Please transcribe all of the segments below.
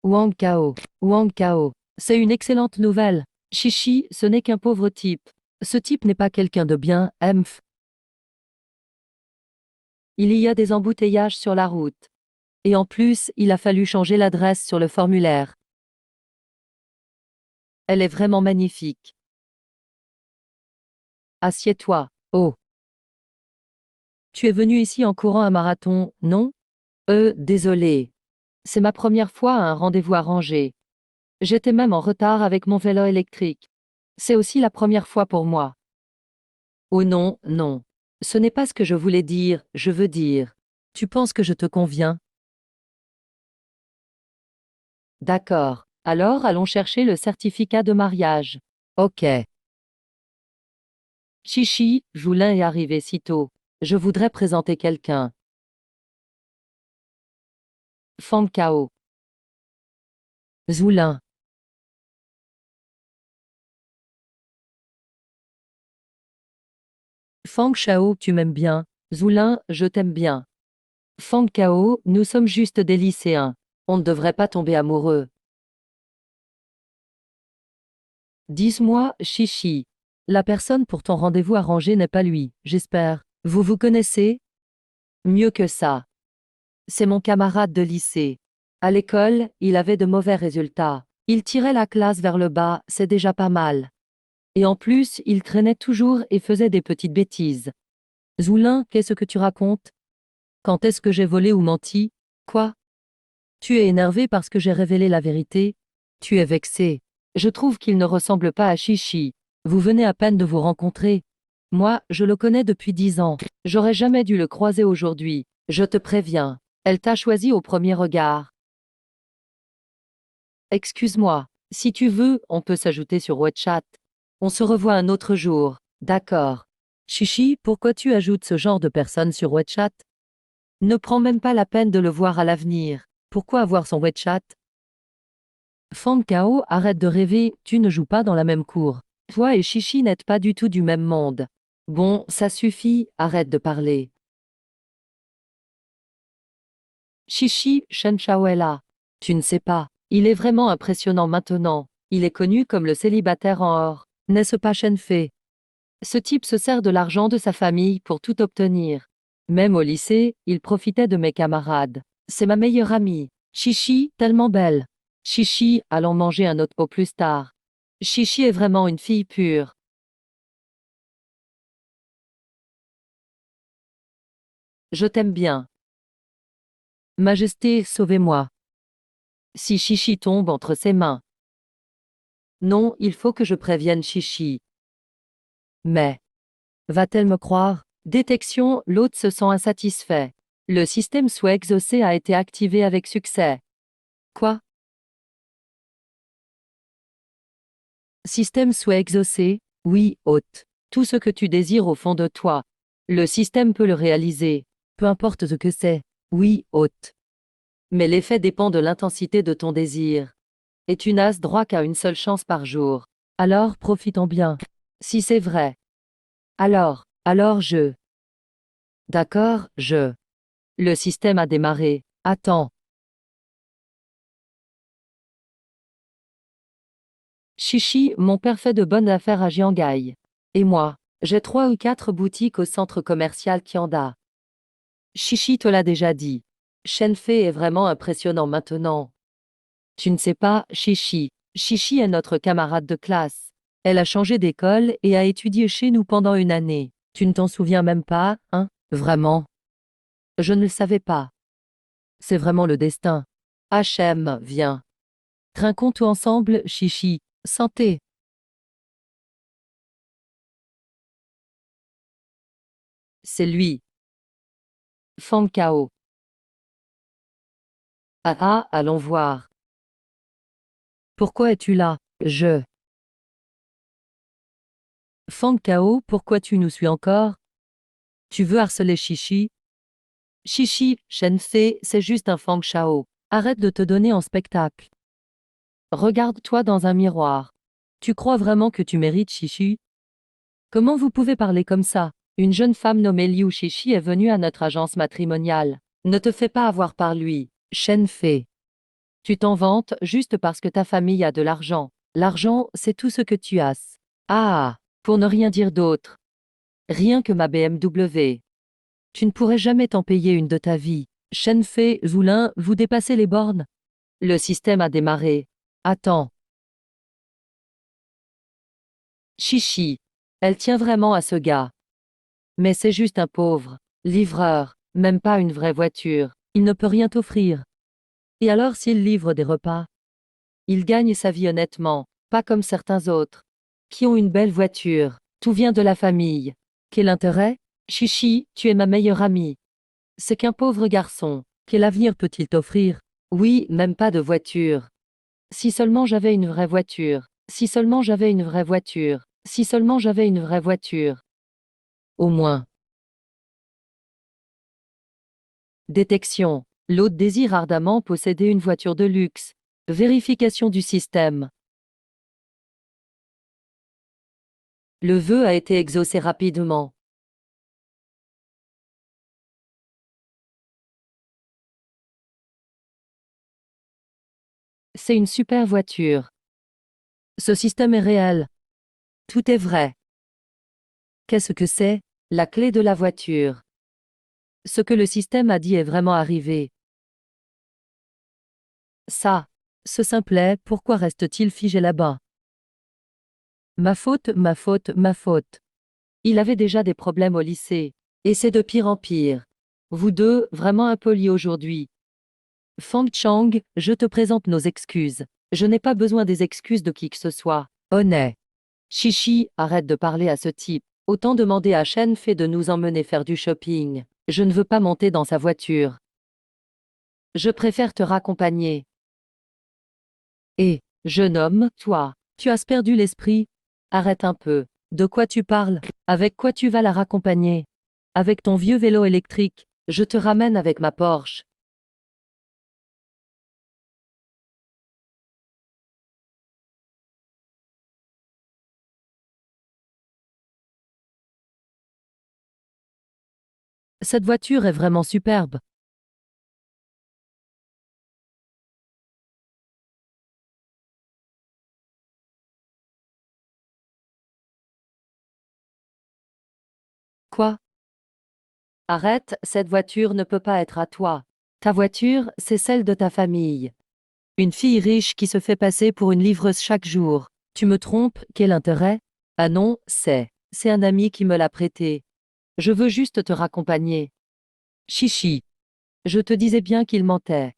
Wang Kao. Wang Kao. C'est une excellente nouvelle. Chichi, ce n'est qu'un pauvre type. Ce type n'est pas quelqu'un de bien, Emph. Il y a des embouteillages sur la route. Et en plus, il a fallu changer l'adresse sur le formulaire. Elle est vraiment magnifique. Assieds-toi. Oh. Tu es venu ici en courant un marathon, non? Désolé. C'est ma première fois à un rendez-vous arrangé. J'étais même en retard avec mon vélo électrique. C'est aussi la première fois pour moi. Oh non, non. Ce n'est pas ce que je voulais dire, je veux dire. Tu penses que je te conviens? D'accord. Alors allons chercher le certificat de mariage. Ok. Chichi, Joulin est arrivé si tôt. Je voudrais présenter quelqu'un. Fang Kao. Zoulin. Fang Shao, tu m'aimes bien. Zoulin, je t'aime bien. Fang Kao, nous sommes juste des lycéens. On ne devrait pas tomber amoureux. Dis-moi, Chichi. La personne pour ton rendez-vous arrangé n'est pas lui, j'espère. Vous vous connaissez? Mieux que ça. C'est mon camarade de lycée. À l'école, il avait de mauvais résultats. Il tirait la classe vers le bas, c'est déjà pas mal. Et en plus, il traînait toujours et faisait des petites bêtises. Zoulin, qu'est-ce que tu racontes? Quand est-ce que j'ai volé ou menti? Quoi? Tu es énervé parce que j'ai révélé la vérité? Tu es vexé. Je trouve qu'il ne ressemble pas à Chichi. Vous venez à peine de vous rencontrer. Moi, je le connais depuis 10 ans. J'aurais jamais dû le croiser aujourd'hui. Je te préviens. Elle t'a choisi au premier regard. Excuse-moi. Si tu veux, on peut s'ajouter sur WhatsApp. On se revoit un autre jour. D'accord. Chichi, pourquoi tu ajoutes ce genre de personnes sur WhatsApp? Ne prends même pas la peine de le voir à l'avenir. Pourquoi avoir son WeChat? Fang Kao, arrête de rêver, tu ne joues pas dans la même cour. Toi et Chichi n'êtes pas du tout du même monde. Bon, ça suffit, arrête de parler. Chichi, Shen Shao est là. Tu ne sais pas. Il est vraiment impressionnant maintenant. Il est connu comme le célibataire en or. N'est-ce pas Shen Fei? Ce type se sert de l'argent de sa famille pour tout obtenir. Même au lycée, il profitait de mes camarades. C'est ma meilleure amie. Chichi, tellement belle. Chichi, allons manger un autre pot plus tard. Chichi est vraiment une fille pure. Je t'aime bien. Majesté, sauvez-moi. Si Chichi tombe entre ses mains. Non, il faut que je prévienne Chichi. Mais, va-t-elle me croire? Détection, l'hôte se sent insatisfait. Le système sous exaucé a été activé avec succès. Quoi? Système sous exaucé? Oui, hôte. Tout ce que tu désires au fond de toi. Le système peut le réaliser. Peu importe ce que c'est. Oui, hôte. Mais l'effet dépend de l'intensité de ton désir. Et tu n'as droit qu'à une seule chance par jour. Alors, profitons bien. Si c'est vrai. Alors je. D'accord, je. Le système a démarré. Attends. Chichi, mon père fait de bonnes affaires à Jiangai. Et moi, j'ai 3 ou 4 boutiques au centre commercial Kianda. Chichi te l'a déjà dit. Shenfei est vraiment impressionnant maintenant. Tu ne sais pas, Chichi. Chichi est notre camarade de classe. Elle a changé d'école et a étudié chez nous pendant une année. Tu ne t'en souviens même pas, hein? Vraiment? Je ne le savais pas. C'est vraiment le destin. HM, viens. Trinquons tout ensemble, Chichi. Santé. C'est lui. Fang Kao. Allons voir. Pourquoi es-tu là? Je. Fang Kao, pourquoi tu nous suis encore? Tu veux harceler Chichi? Chichi, Shenfei, c'est juste un Fang Shao. Arrête de te donner en spectacle. Regarde-toi dans un miroir. Tu crois vraiment que tu mérites Chichi? Comment vous pouvez parler comme ça? Une jeune femme nommée Liu Chichi est venue à notre agence matrimoniale. Ne te fais pas avoir par lui, Shenfei. Tu t'en vantes juste parce que ta famille a de l'argent. L'argent, c'est tout ce que tu as. Ah, pour ne rien dire d'autre. Rien que ma BMW. Tu ne pourrais jamais t'en payer une de ta vie. Shenfei, Zoulin, vous dépassez les bornes. Le système a démarré. Attends. Chichi. Elle tient vraiment à ce gars. Mais c'est juste un pauvre livreur, même pas une vraie voiture. Il ne peut rien t'offrir. Et alors s'il livre des repas? Il gagne sa vie honnêtement, pas comme certains autres, qui ont une belle voiture. Tout vient de la famille. Quel intérêt? Chichi, tu es ma meilleure amie. C'est qu'un pauvre garçon. Quel avenir peut-il t'offrir? Oui, même pas de voiture. Si seulement j'avais une vraie voiture. Si seulement j'avais une vraie voiture. Si seulement j'avais une vraie voiture. Au moins. Détection. L'hôte désire ardemment posséder une voiture de luxe. Vérification du système. Le vœu a été exaucé rapidement. C'est une super voiture. Ce système est réel. Tout est vrai. Qu'est-ce que c'est? La clé de la voiture. Ce que le système a dit est vraiment arrivé. Ça. Ce simplet, pourquoi reste-t-il figé là-bas? Ma faute, ma faute, ma faute. Il avait déjà des problèmes au lycée. Et c'est de pire en pire. Vous deux, vraiment impolis aujourd'hui. Fang Chang, je te présente nos excuses. Je n'ai pas besoin des excuses de qui que ce soit. Honnête. Chichi, arrête de parler à ce type. Autant demander à Shen Fei de nous emmener faire du shopping. Je ne veux pas monter dans sa voiture. Je préfère te raccompagner. Et, jeune homme, toi, tu as perdu l'esprit? Arrête un peu. De quoi tu parles? Avec quoi tu vas la raccompagner? Avec ton vieux vélo électrique. Je te ramène avec ma Porsche. Cette voiture est vraiment superbe. Quoi? Arrête, cette voiture ne peut pas être à toi. Ta voiture, c'est celle de ta famille. Une fille riche qui se fait passer pour une livreuse chaque jour. Tu me trompes, quel intérêt? Ah non, c'est un ami qui me l'a prêté. Je veux juste te raccompagner. Chichi. Je te disais bien qu'il mentait.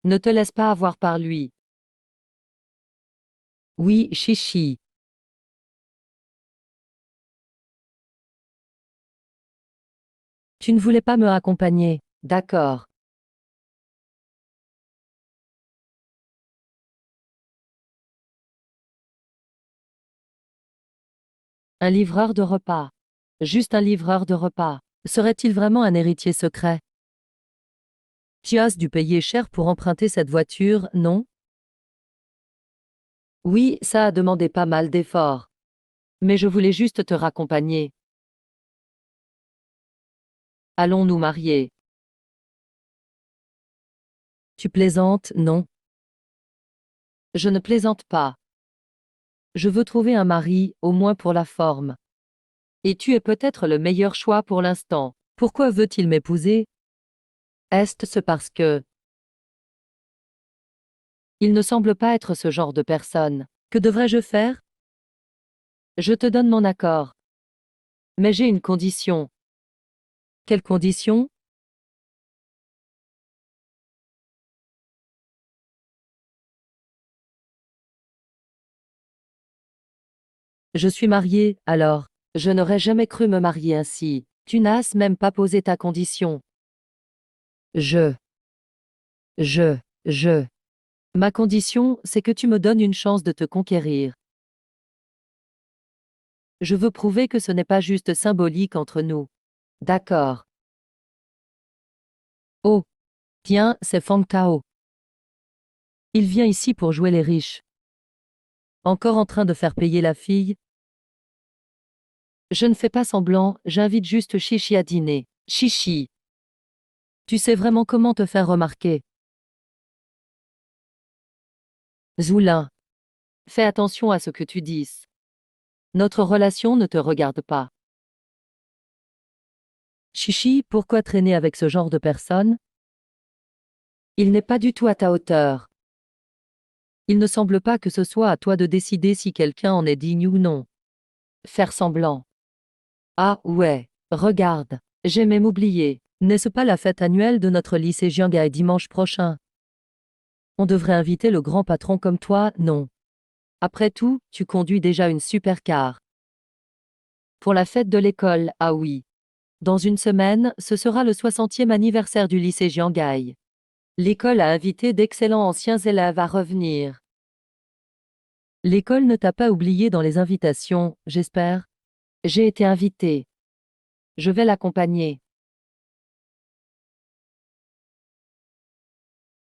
Ne te laisse pas avoir par lui. Oui, Chichi. Tu ne voulais pas me raccompagner. D'accord. Un livreur de repas. Juste un livreur de repas. Serait-il vraiment un héritier secret? Tu as dû payer cher pour emprunter cette voiture, non? Oui, ça a demandé pas mal d'efforts. Mais je voulais juste te raccompagner. Allons nous marier. Tu plaisantes, non? Je ne plaisante pas. Je veux trouver un mari, au moins pour la forme. Et tu es peut-être le meilleur choix pour l'instant. Pourquoi veut-il m'épouser? Est-ce parce que il ne semble pas être ce genre de personne? Que devrais-je faire? Je te donne mon accord. Mais j'ai une condition. Quelle condition? Je suis mariée, alors. Je n'aurais jamais cru me marier ainsi. Tu n'as même pas posé ta condition. Je, je, je. Ma condition, c'est que tu me donnes une chance de te conquérir. Je veux prouver que ce n'est pas juste symbolique entre nous. D'accord. Oh, tiens, c'est Fang Tao. Il vient ici pour jouer les riches. Encore en train de faire payer la fille? Je ne fais pas semblant, j'invite juste Chichi à dîner. Chichi. Tu sais vraiment comment te faire remarquer. Zoulin. Fais attention à ce que tu dis. Notre relation ne te regarde pas. Chichi, pourquoi traîner avec ce genre de personne? Il n'est pas du tout à ta hauteur. Il ne semble pas que ce soit à toi de décider si quelqu'un en est digne ou non. Faire semblant. Ah ouais, regarde, j'ai même oublié. N'est-ce pas la fête annuelle de notre lycée Jiangai dimanche prochain? On devrait inviter le grand patron comme toi, non? Après tout, tu conduis déjà une supercar. Pour la fête de l'école, ah oui. Dans une semaine, ce sera le 60e anniversaire du lycée Jiangai. L'école a invité d'excellents anciens élèves à revenir. L'école ne t'a pas oublié dans les invitations, j'espère? J'ai été invité. Je vais l'accompagner.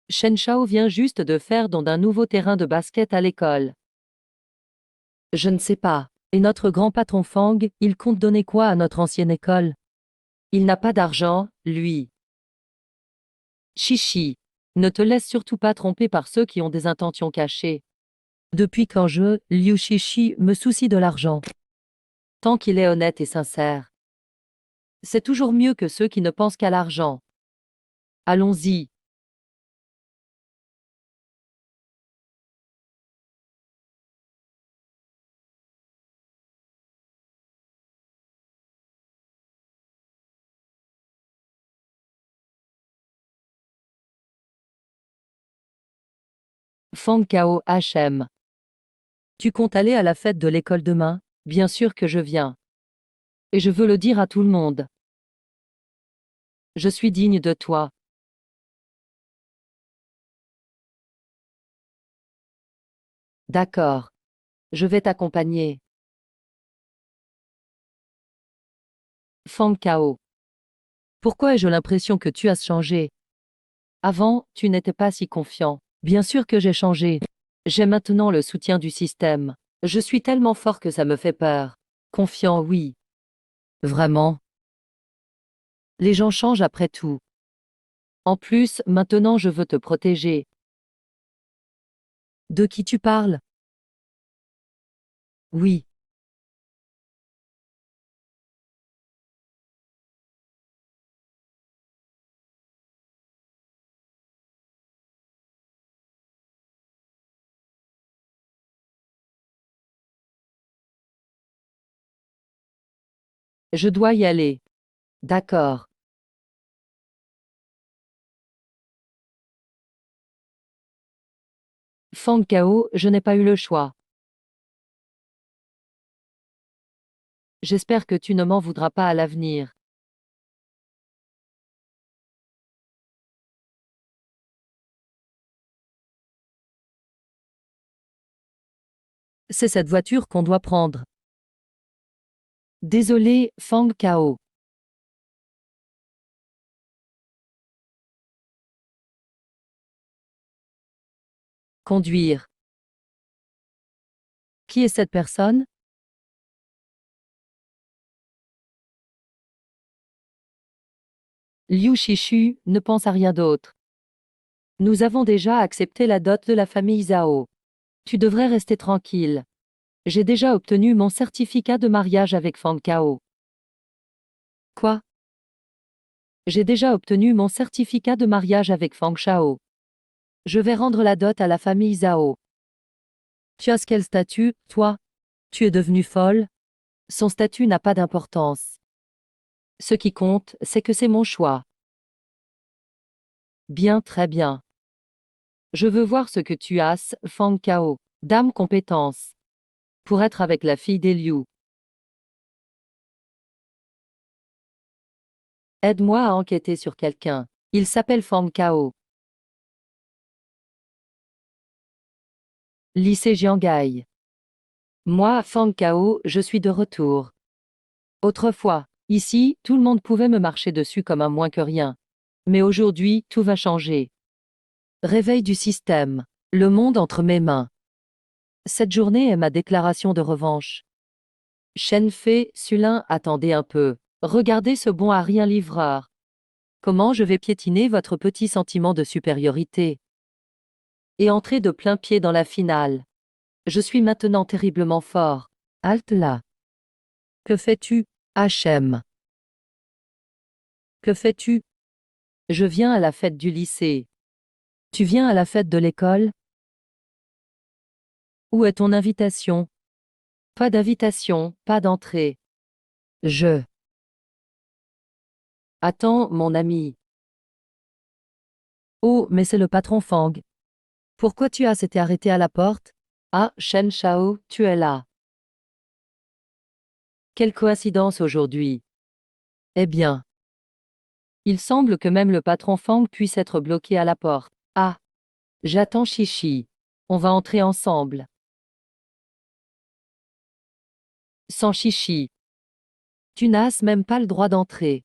Shen Shao vient juste de faire don d'un nouveau terrain de basket à l'école. Je ne sais pas. Et notre grand patron Fang, il compte donner quoi à notre ancienne école? Il n'a pas d'argent, lui. Chichi. Ne te laisse surtout pas tromper par ceux qui ont des intentions cachées. Depuis quand je, Liu Shishi, me soucie de l'argent? Tant qu'il est honnête et sincère. C'est toujours mieux que ceux qui ne pensent qu'à l'argent. Allons-y. Fang Kao HM. Tu comptes aller à la fête de l'école demain? Bien sûr que je viens. Et je veux le dire à tout le monde. Je suis digne de toi. D'accord. Je vais t'accompagner. Fang Kao. Pourquoi ai-je l'impression que tu as changé? Avant, tu n'étais pas si confiant. Bien sûr que j'ai changé. J'ai maintenant le soutien du système. Je suis tellement fort que ça me fait peur. Confiant, oui. Vraiment. Les gens changent après tout. En plus, maintenant je veux te protéger. De qui tu parles? Oui. Je dois y aller. D'accord. Fang Kao, je n'ai pas eu le choix. J'espère que tu ne m'en voudras pas à l'avenir. C'est cette voiture qu'on doit prendre. Désolé, Fang Kao. Conduire. Qui est cette personne? Liu Shishu ne pense à rien d'autre. Nous avons déjà accepté la dot de la famille Zhao. Tu devrais rester tranquille. J'ai déjà obtenu mon certificat de mariage avec Fang Kao. Quoi? J'ai déjà obtenu mon certificat de mariage avec Fang Shao. Je vais rendre la dot à la famille Zhao. Tu as quel statut, toi? Tu es devenue folle? Son statut n'a pas d'importance. Ce qui compte, c'est que c'est mon choix. Bien, très bien. Je veux voir ce que tu as, Fang Kao. Dame compétence. Pour être avec la fille des Liu. Aide-moi à enquêter sur quelqu'un. Il s'appelle Fang Kao. Lycée Jiangai. Moi, Fang Kao, je suis de retour. Autrefois, ici, tout le monde pouvait me marcher dessus comme un moins que rien. Mais aujourd'hui, tout va changer. Réveil du système. Le monde entre mes mains. Cette journée est ma déclaration de revanche. Shen Fei, Sulin, attendez un peu. Regardez ce bon à rien livreur. Comment je vais piétiner votre petit sentiment de supériorité? et entrer de plein pied dans la finale. Je suis maintenant terriblement fort. Halte là. Que fais-tu, H.M.? Que fais-tu? Je viens à la fête du lycée. Tu viens à la fête de l'école? Où est ton invitation? Pas d'invitation, pas d'entrée. Je. Attends, mon ami. Oh, mais c'est le patron Fang. Pourquoi tu as été arrêté à la porte? Ah, Shen Shao, tu es là. Quelle coïncidence aujourd'hui. Eh bien. Il semble que même le patron Fang puisse être bloqué à la porte. Ah. J'attends Chichi. On va entrer ensemble. Sans Chichi. Tu n'as même pas le droit d'entrer.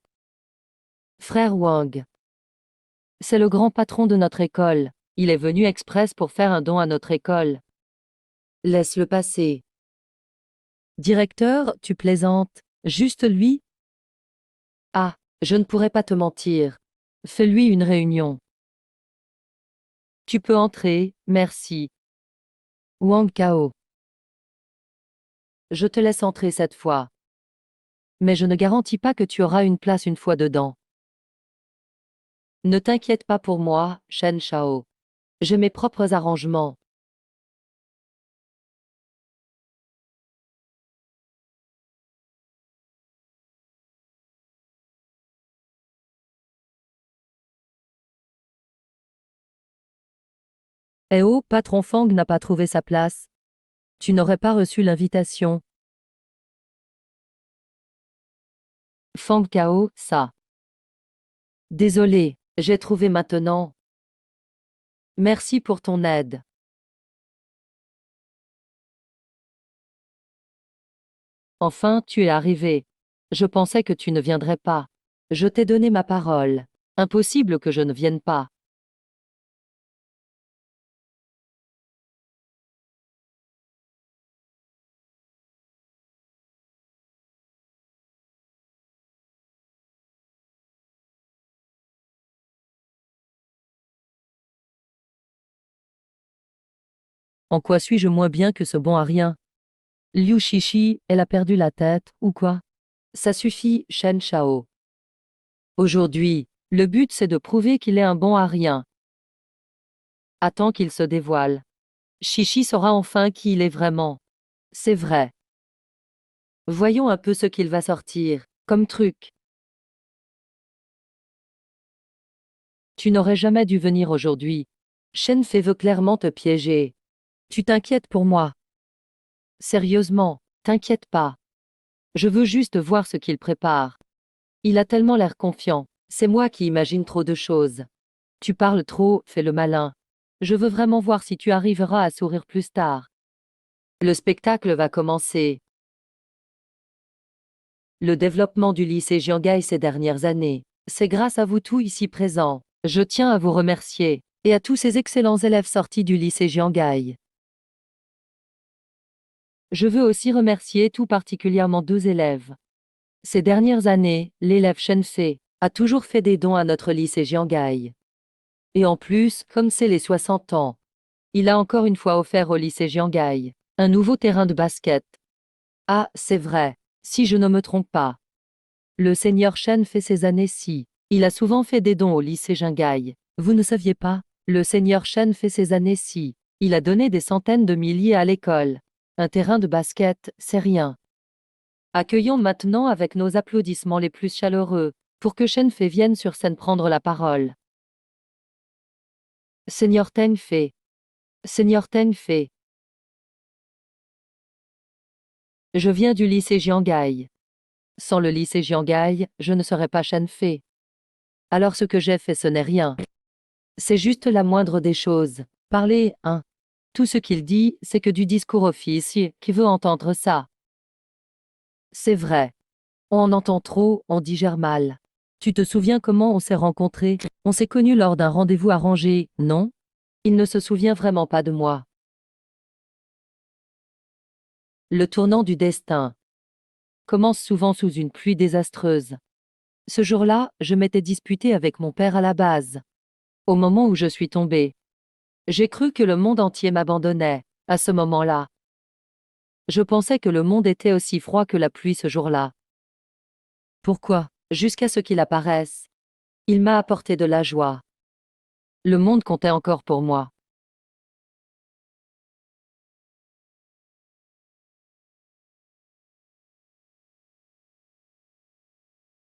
Frère Wang. C'est le grand patron de notre école. Il est venu express pour faire un don à notre école. Laisse-le passer. Directeur, tu plaisantes. Juste lui? Ah, je ne pourrais pas te mentir. Fais-lui une réunion. Tu peux entrer, merci. Wang Kao. Je te laisse entrer cette fois. Mais je ne garantis pas que tu auras une place une fois dedans. Ne t'inquiète pas pour moi, Shen Shao. J'ai mes propres arrangements. Eh oh, patron Fang n'a pas trouvé sa place. Tu n'aurais pas reçu l'invitation. Fang Kao, ça. Désolé, j'ai trouvé maintenant. Merci pour ton aide. Enfin, tu es arrivé. Je pensais que tu ne viendrais pas. Je t'ai donné ma parole. Impossible que je ne vienne pas. En quoi suis-je moins bien que ce bon à rien? Liu Shishi, elle a perdu la tête, ou quoi? Ça suffit, Shen Shao. Aujourd'hui, le but c'est de prouver qu'il est un bon à rien. Attends qu'il se dévoile. Shishi saura enfin qui il est vraiment. C'est vrai. Voyons un peu ce qu'il va sortir, comme truc. Tu n'aurais jamais dû venir aujourd'hui. Shen Fei veut clairement te piéger. Tu t'inquiètes pour moi. Sérieusement, t'inquiète pas. Je veux juste voir ce qu'il prépare. Il a tellement l'air confiant. C'est moi qui imagine trop de choses. Tu parles trop, fais le malin. Je veux vraiment voir si tu arriveras à sourire plus tard. Le spectacle va commencer. Le développement du lycée Jiangai ces dernières années, c'est grâce à vous tous ici présents. Je tiens à vous remercier, et à tous ces excellents élèves sortis du lycée Jiangai. Je veux aussi remercier tout particulièrement 2 élèves. Ces dernières années, l'élève Shen Fei a toujours fait des dons à notre lycée Jiangai. Et en plus, comme c'est les 60 ans, il a encore une fois offert au lycée Jiangai un nouveau terrain de basket. Ah, c'est vrai, si je ne me trompe pas. Le seigneur Shen fait ces années-ci. Il a souvent fait des dons au lycée Jiangai. Vous ne saviez pas? Le seigneur Shen fait ces années-ci. Il a donné des centaines de milliers à l'école. Un terrain de basket, c'est rien. Accueillons maintenant avec nos applaudissements les plus chaleureux, pour que Shen Fei vienne sur scène prendre la parole. Seigneur Teng Fei. Seigneur Teng Fei. Je viens du lycée Jiangai. Sans le lycée Jiangai, je ne serais pas Shen Fei. Alors ce que j'ai fait ce n'est rien. C'est juste la moindre des choses. Parler, hein. Tout ce qu'il dit, c'est que du discours officiel. Qui veut entendre ça? C'est vrai. On en entend trop, on digère mal. Tu te souviens comment on s'est rencontrés? On s'est connus lors d'un rendez-vous arrangé, non? Il ne se souvient vraiment pas de moi. Le tournant du destin commence souvent sous une pluie désastreuse. Ce jour-là, je m'étais disputé avec mon père à la base. Au moment où je suis tombé, J'ai cru que le monde entier m'abandonnait, à ce moment-là. Je pensais que le monde était aussi froid que la pluie ce jour-là. Pourquoi? Jusqu'à ce qu'il apparaisse. Il m'a apporté de la joie. Le monde comptait encore pour moi.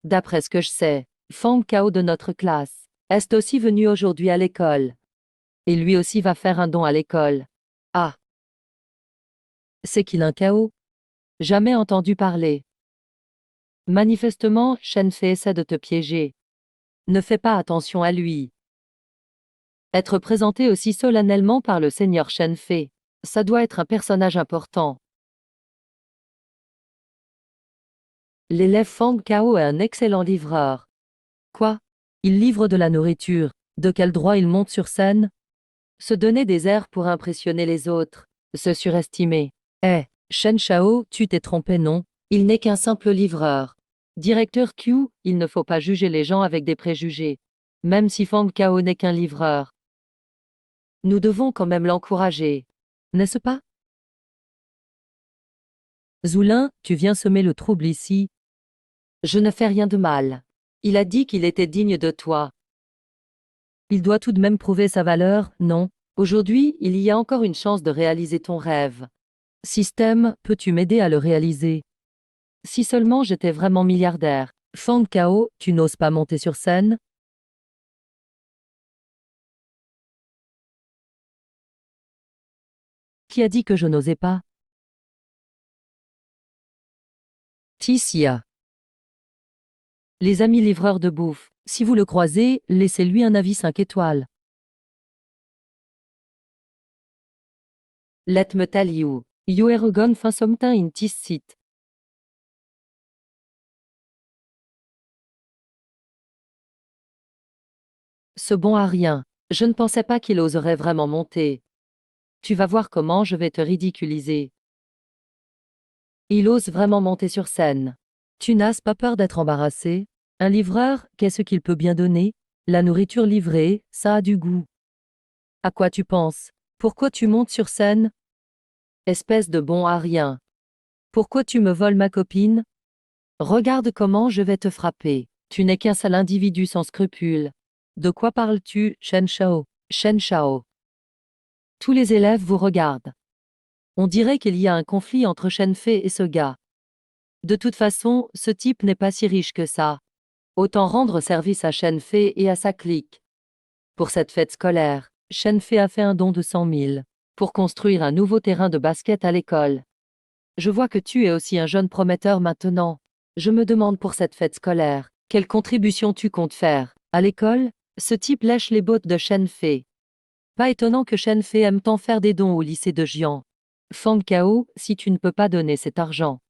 D'après ce que je sais, Fang Kao de notre classe est aussi venu aujourd'hui à l'école. Et lui aussi va faire un don à l'école. Ah, c'est qu'il un Kao? Jamais entendu parler. Manifestement, Shenfei essaie de te piéger. Ne fais pas attention à lui. Être présenté aussi solennellement par le seigneur Shenfei, ça doit être un personnage important. L'élève Fang Kao est un excellent livreur. Quoi? Il livre de la nourriture. De quel droit il monte sur scène? Se donner des airs pour impressionner les autres. Se surestimer. Eh, Shen Shao, tu t'es trompé, non? Il n'est qu'un simple livreur. Directeur Q, il ne faut pas juger les gens avec des préjugés. Même si Fang Kao n'est qu'un livreur. Nous devons quand même l'encourager. N'est-ce pas? Zoulin, tu viens semer le trouble ici. Je ne fais rien de mal. Il a dit qu'il était digne de toi. Il doit tout de même prouver sa valeur, non? Aujourd'hui, il y a encore une chance de réaliser ton rêve. Système, peux-tu m'aider à le réaliser? Si seulement j'étais vraiment milliardaire. Fang Kao, tu n'oses pas monter sur scène? Qui a dit que je n'osais pas? Tissia. Les amis livreurs de bouffe, si vous le croisez, laissez-lui un avis 5 étoiles. Let me tell you, you are gone fin something in this site. Ce bon à rien. Je ne pensais pas qu'il oserait vraiment monter. Tu vas voir comment je vais te ridiculiser. Il ose vraiment monter sur scène. Tu n'as pas peur d'être embarrassé? Un livreur, qu'est-ce qu'il peut bien donner? La nourriture livrée, ça a du goût. À quoi tu penses? Pourquoi tu montes sur scène? Espèce de bon à rien. Pourquoi tu me voles ma copine? Regarde comment je vais te frapper. Tu n'es qu'un sale individu sans scrupules. De quoi parles-tu, Shen Shao? Shen Shao. Tous les élèves vous regardent. On dirait qu'il y a un conflit entre Shenfei et ce gars. De toute façon, ce type n'est pas si riche que ça. Autant rendre service à Shenfei et à sa clique. Pour cette fête scolaire, Shenfei a fait un don de 100 000 pour construire un nouveau terrain de basket à l'école. Je vois que tu es aussi un jeune prometteur maintenant. Je me demande pour cette fête scolaire, quelle contribution tu comptes faire? À l'école, ce type lèche les bottes de Shenfei. Pas étonnant que Shenfei aime tant faire des dons au lycée de Jian. Fang Kao, si tu ne peux pas donner cet argent,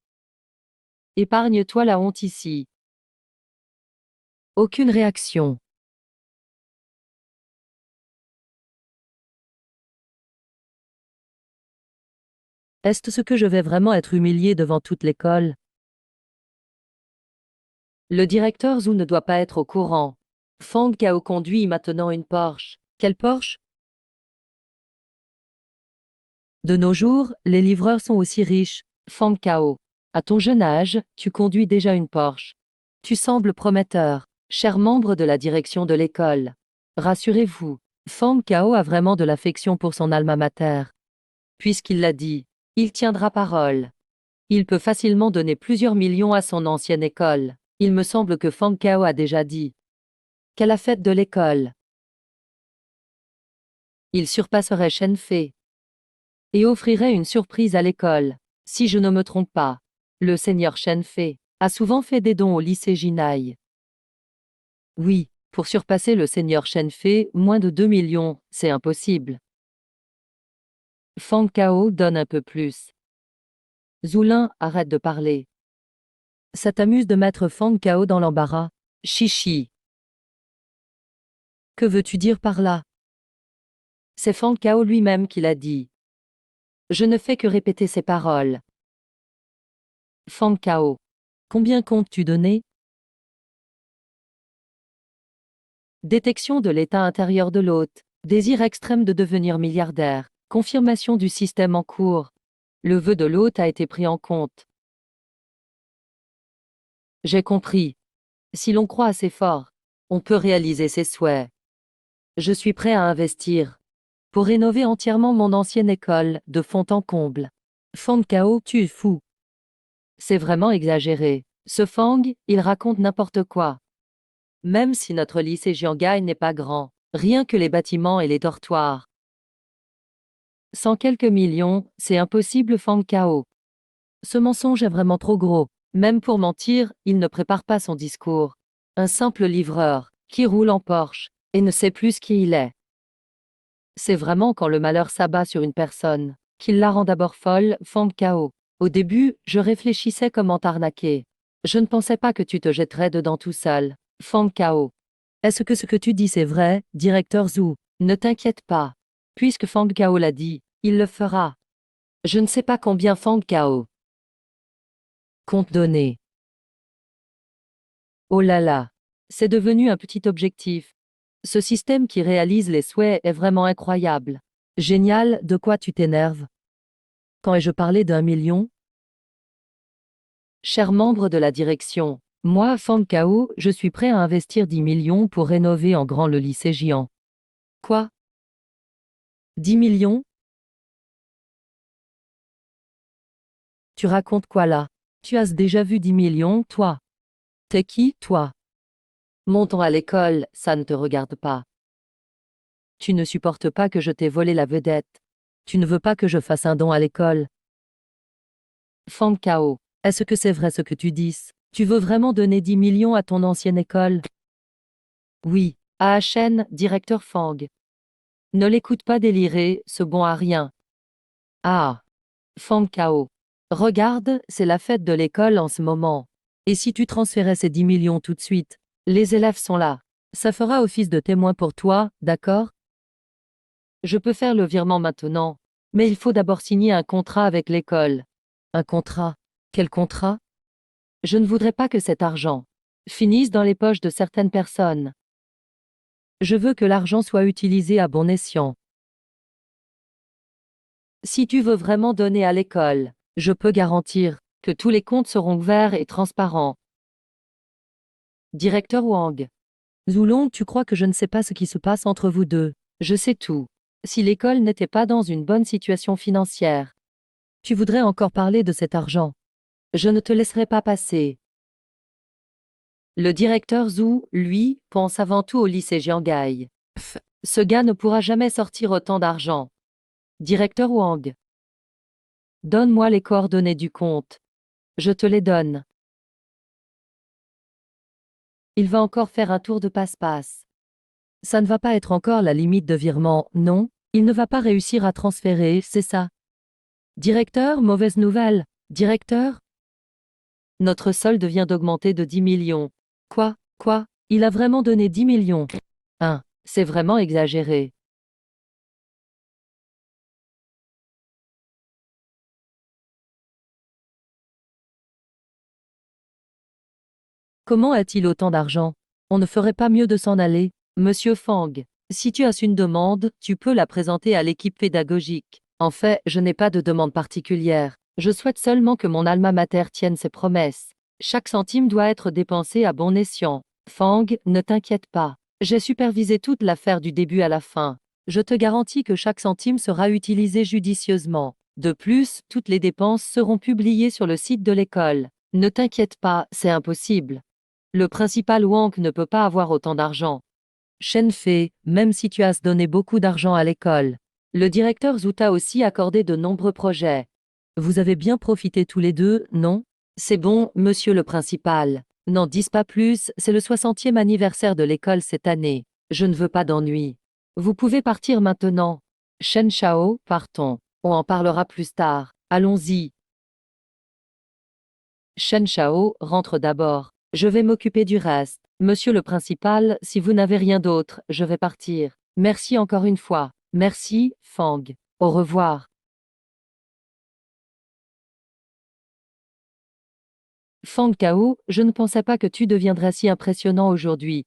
épargne-toi la honte ici. Aucune réaction. Est-ce ce que je vais vraiment être humilié devant toute l'école? Le directeur Zhu ne doit pas être au courant. Fang Kao conduit maintenant une Porsche. Quelle Porsche? De nos jours, les livreurs sont aussi riches. Fang Kao. À ton jeune âge, tu conduis déjà une Porsche. Tu sembles prometteur, cher membre de la direction de l'école. Rassurez-vous, Fang Kao a vraiment de l'affection pour son alma mater. Puisqu'il l'a dit, il tiendra parole. Il peut facilement donner plusieurs millions à son ancienne école. Il me semble que Fang Kao a déjà dit qu'à la fête de l'école, il surpasserait Shenfei et offrirait une surprise à l'école. Si je ne me trompe pas, le seigneur Shenfei a souvent fait des dons au lycée Jinai. Oui, pour surpasser le seigneur Shenfei, moins de 2 millions, c'est impossible. Fang Kao donne un peu plus. Zoulin, arrête de parler. Ça t'amuse de mettre Fang Kao dans l'embarras? Chichi. Que veux-tu dire par là? C'est Fang Kao lui-même qui l'a dit. Je ne fais que répéter ses paroles. Fang Kao. Combien comptes-tu donner? Détection de l'état intérieur de l'hôte. Désir extrême de devenir milliardaire. Confirmation du système en cours. Le vœu de l'hôte a été pris en compte. J'ai compris. Si l'on croit assez fort, on peut réaliser ses souhaits. Je suis prêt à investir pour rénover entièrement mon ancienne école, de fond en comble. Fang Kao, tu es fou. C'est vraiment exagéré. Ce Fang, il raconte n'importe quoi. Même si notre lycée Jiangai n'est pas grand, rien que les bâtiments et les dortoirs. Sans quelques millions, c'est impossible Fang Kao. Ce mensonge est vraiment trop gros. Même pour mentir, il ne prépare pas son discours. Un simple livreur, qui roule en Porsche, et ne sait plus qui il est. C'est vraiment quand le malheur s'abat sur une personne, qu'il la rend d'abord folle, Fang Kao. Au début, je réfléchissais comment t'arnaquer. Je ne pensais pas que tu te jetterais dedans tout seul. Fang Kao. Est-ce que ce que tu dis c'est vrai, directeur Zhu? Ne t'inquiète pas. Puisque Fang Kao l'a dit, il le fera. Je ne sais pas combien Fang Kao. Compte donné. Oh là là. C'est devenu un petit objectif. Ce système qui réalise les souhaits est vraiment incroyable. Génial, de quoi tu t'énerves? Quand ai-je parlé d'1 million? Cher membre de la direction, moi, Fang Kao, je suis prêt à investir 10 millions pour rénover en grand le lycée Jian. Quoi? 10 millions? Tu racontes quoi là? Tu as déjà vu 10 millions, toi? T'es qui, toi? Montons à l'école, ça ne te regarde pas. Tu ne supportes pas que je t'ai volé la vedette. Tu ne veux pas que je fasse un don à l'école. Fang Kao, est-ce que c'est vrai ce que tu dis? Tu veux vraiment donner 10 millions à ton ancienne école? Oui, à Chen, directeur Fang. Ne l'écoute pas délirer, ce bon à rien. Ah! Fang Kao. Regarde, c'est la fête de l'école en ce moment. Et si tu transférais ces 10 millions tout de suite? Les élèves sont là. Ça fera office de témoin pour toi, d'accord? Je peux faire le virement maintenant. Mais il faut d'abord signer un contrat avec l'école. Un contrat? Quel contrat? Je ne voudrais pas que cet argent finisse dans les poches de certaines personnes. Je veux que l'argent soit utilisé à bon escient. Si tu veux vraiment donner à l'école, je peux garantir que tous les comptes seront ouverts et transparents. Directeur Wang. Zulong, tu crois que je ne sais pas ce qui se passe entre vous deux? Je sais tout. Si l'école n'était pas dans une bonne situation financière, tu voudrais encore parler de cet argent. Je ne te laisserai pas passer. Le directeur Zhu, lui, pense avant tout au lycée Jiangai. Ce gars ne pourra jamais sortir autant d'argent. Directeur Wang. Donne-moi les coordonnées du compte. Je te les donne. Il va encore faire un tour de passe-passe. Ça ne va pas être encore la limite de virement, non? Il ne va pas réussir à transférer, c'est ça. Directeur, mauvaise nouvelle. Directeur? Notre solde vient d'augmenter de 10 millions. Quoi? Il a vraiment donné 10 millions. C'est vraiment exagéré. Comment a-t-il autant d'argent? On ne ferait pas mieux de s'en aller? Monsieur Fang, si tu as une demande, tu peux la présenter à l'équipe pédagogique. En fait, je n'ai pas de demande particulière. Je souhaite seulement que mon alma mater tienne ses promesses. Chaque centime doit être dépensé à bon escient. Fang, ne t'inquiète pas. J'ai supervisé toute l'affaire du début à la fin. Je te garantis que chaque centime sera utilisé judicieusement. De plus, toutes les dépenses seront publiées sur le site de l'école. Ne t'inquiète pas, c'est impossible. Le principal Wang ne peut pas avoir autant d'argent. Shen Fei, même si tu as donné beaucoup d'argent à l'école. Le directeur Zhu t'a aussi accordé de nombreux projets. Vous avez bien profité tous les deux, non? C'est bon, monsieur le principal. N'en dis pas plus, c'est le 60e anniversaire de l'école cette année. Je ne veux pas d'ennui. Vous pouvez partir maintenant. Shen Shao, partons. On en parlera plus tard. Allons-y. Shen Shao, rentre d'abord. Je vais m'occuper du reste. Monsieur le principal, si vous n'avez rien d'autre, je vais partir. Merci encore une fois. Merci, Fang. Au revoir. Fang Kao, je ne pensais pas que tu deviendrais si impressionnant aujourd'hui.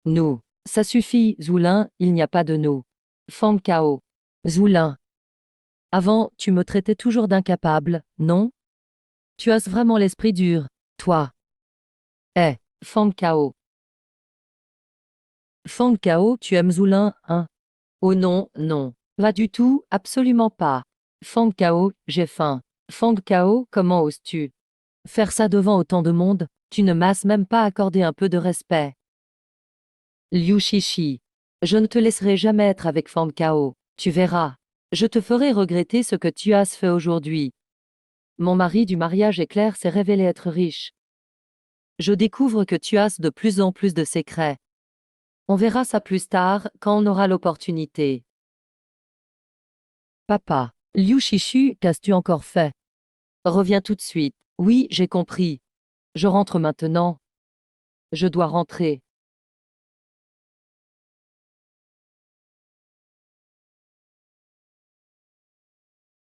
Nous. Ça suffit, Zoulin, il n'y a pas de nous. Fang Kao. Zoulin. Avant, tu me traitais toujours d'incapable, non? Tu as vraiment l'esprit dur, toi. Eh, Fang Kao. Fang Kao, tu aimes Zoulin, hein? Oh non, non. Pas du tout, absolument pas. Fang Kao, j'ai faim. Fang Kao, comment oses-tu faire ça devant autant de monde? Tu ne m'as même pas accordé un peu de respect. Liu Shishi. Je ne te laisserai jamais être avec Fang Kao. Tu verras. Je te ferai regretter ce que tu as fait aujourd'hui. Mon mari du mariage éclair s'est révélé être riche. Je découvre que tu as de plus en plus de secrets. On verra ça plus tard, quand on aura l'opportunité. Papa. Liu Shishu, qu'as-tu encore fait? Reviens tout de suite. Oui, j'ai compris. Je rentre maintenant. Je dois rentrer.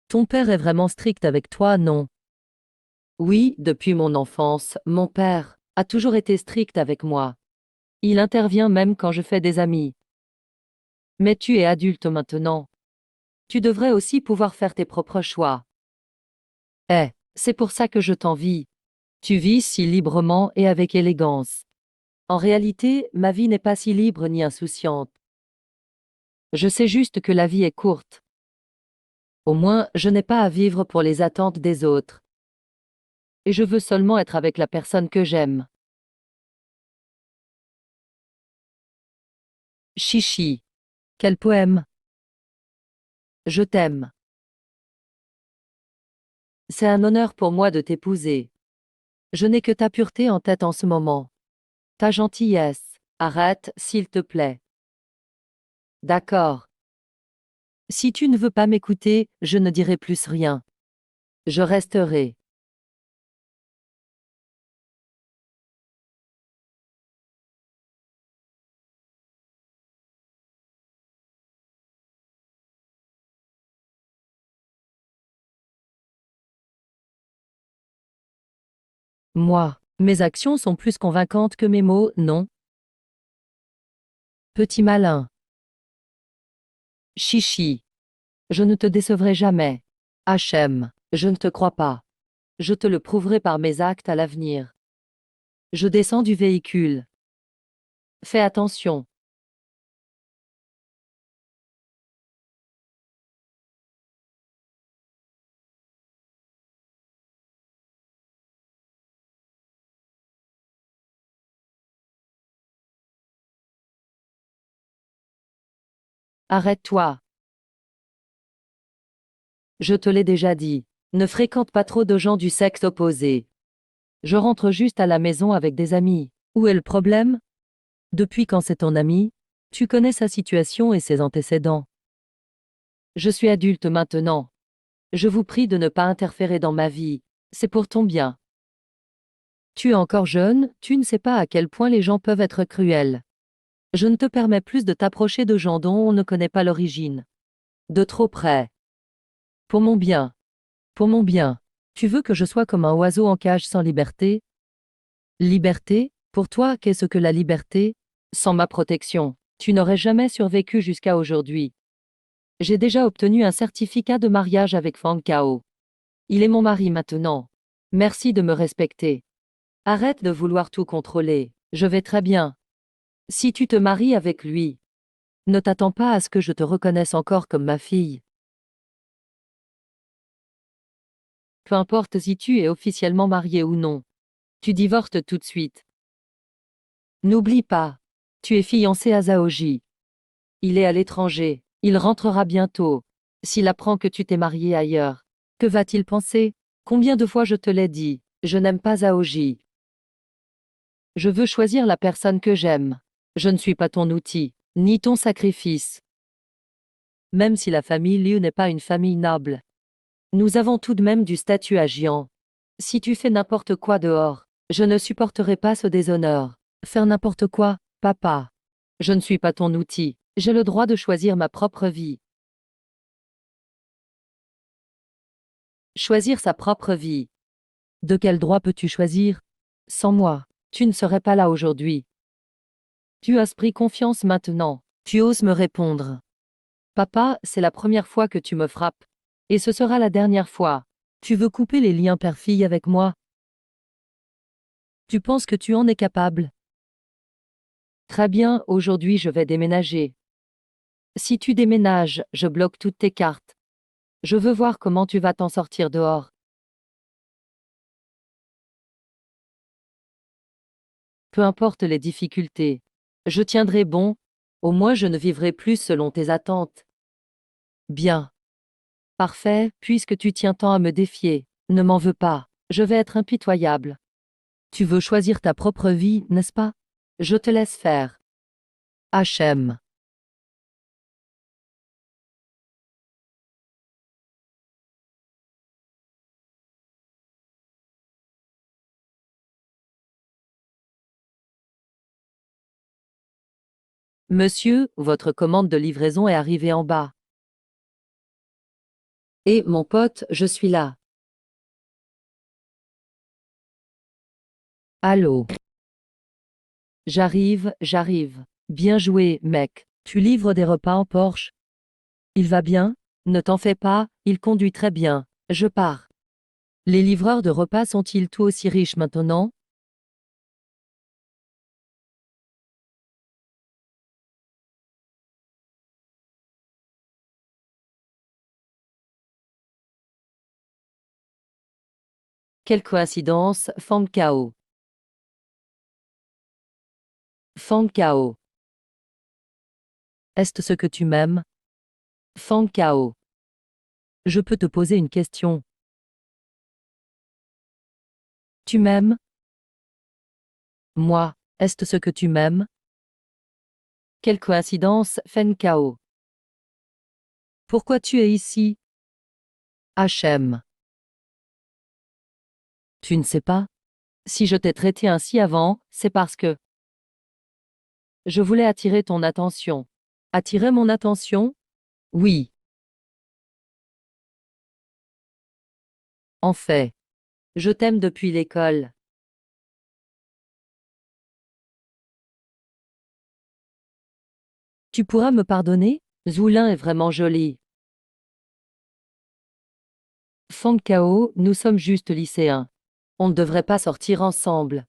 Ton père est vraiment strict avec toi, non? Oui, depuis mon enfance, mon père a toujours été strict avec moi. Il intervient même quand je fais des amis. Mais tu es adulte maintenant. Tu devrais aussi pouvoir faire tes propres choix. Eh, c'est pour ça que je t'envie. Tu vis si librement et avec élégance. En réalité, ma vie n'est pas si libre ni insouciante. Je sais juste que la vie est courte. Au moins, je n'ai pas à vivre pour les attentes des autres. Et je veux seulement être avec la personne que j'aime. Chichi. Quel poème. Je t'aime. C'est un honneur pour moi de t'épouser. Je n'ai que ta pureté en tête en ce moment. Ta gentillesse. Arrête, s'il te plaît. D'accord. Si tu ne veux pas m'écouter, je ne dirai plus rien. Je resterai. Moi, mes actions sont plus convaincantes que mes mots, non? Petit malin. Chichi. Je ne te décevrai jamais. HM. Je ne te crois pas. Je te le prouverai par mes actes à l'avenir. Je descends du véhicule. Fais attention. Arrête-toi. Je te l'ai déjà dit. Ne fréquente pas trop de gens du sexe opposé. Je rentre juste à la maison avec des amis. Où est le problème? Depuis quand c'est ton ami? Tu connais sa situation et ses antécédents. Je suis adulte maintenant. Je vous prie de ne pas interférer dans ma vie. C'est pour ton bien. Tu es encore jeune, tu ne sais pas à quel point les gens peuvent être cruels. Je ne te permets plus de t'approcher de gens dont on ne connaît pas l'origine. De trop près. Pour mon bien. Pour mon bien. Tu veux que je sois comme un oiseau en cage sans liberté? Liberté? Pour toi, qu'est-ce que la liberté? Sans ma protection, tu n'aurais jamais survécu jusqu'à aujourd'hui. J'ai déjà obtenu un certificat de mariage avec Fang Kao. Il est mon mari maintenant. Merci de me respecter. Arrête de vouloir tout contrôler. Je vais très bien. Si tu te maries avec lui, ne t'attends pas à ce que je te reconnaisse encore comme ma fille. Peu importe si tu es officiellement marié ou non. Tu divorces tout de suite. N'oublie pas. Tu es fiancé à Zaoji. Il est à l'étranger. Il rentrera bientôt. S'il apprend que tu t'es marié ailleurs, que va-t-il penser? Combien de fois je te l'ai dit, je n'aime pas Zaoji. Je veux choisir la personne que j'aime. Je ne suis pas ton outil, ni ton sacrifice. Même si la famille Liu n'est pas une famille noble. Nous avons tout de même du statut à Jian. Si tu fais n'importe quoi dehors, je ne supporterai pas ce déshonneur. Faire n'importe quoi, papa. Je ne suis pas ton outil. J'ai le droit de choisir ma propre vie. Choisir sa propre vie. De quel droit peux-tu choisir? Sans moi, tu ne serais pas là aujourd'hui. Tu as pris confiance maintenant. Tu oses me répondre. Papa, c'est la première fois que tu me frappes. Et ce sera la dernière fois. Tu veux couper les liens père-fille avec moi? Tu penses que tu en es capable? Très bien, aujourd'hui je vais déménager. Si tu déménages, je bloque toutes tes cartes. Je veux voir comment tu vas t'en sortir dehors. Peu importe les difficultés. Je tiendrai bon. Au moins je ne vivrai plus selon tes attentes. Bien. Parfait, puisque tu tiens tant à me défier. Ne m'en veux pas. Je vais être impitoyable. Tu veux choisir ta propre vie, n'est-ce pas? Je te laisse faire. HM. Monsieur, votre commande de livraison est arrivée en bas. Et, mon pote, je suis là. Allô? J'arrive. Bien joué, mec. Tu livres des repas en Porsche? Il va bien? Ne t'en fais pas, il conduit très bien. Je pars. Les livreurs de repas sont-ils tous aussi riches maintenant? Quelle coïncidence, Fang Kao. Fang Kao. Est-ce ce que tu m'aimes? Fang Kao. Je peux te poser une question. Tu m'aimes? Moi, est-ce ce que tu m'aimes? Quelle coïncidence, Feng Kao. Pourquoi tu es ici? HM. Tu ne sais pas? Si je t'ai traité ainsi avant, c'est parce que je voulais attirer ton attention. Attirer mon attention? Oui. En fait, je t'aime depuis l'école. Tu pourras me pardonner? Zoulin est vraiment joli. Fang Kao, nous sommes juste lycéens. On ne devrait pas sortir ensemble.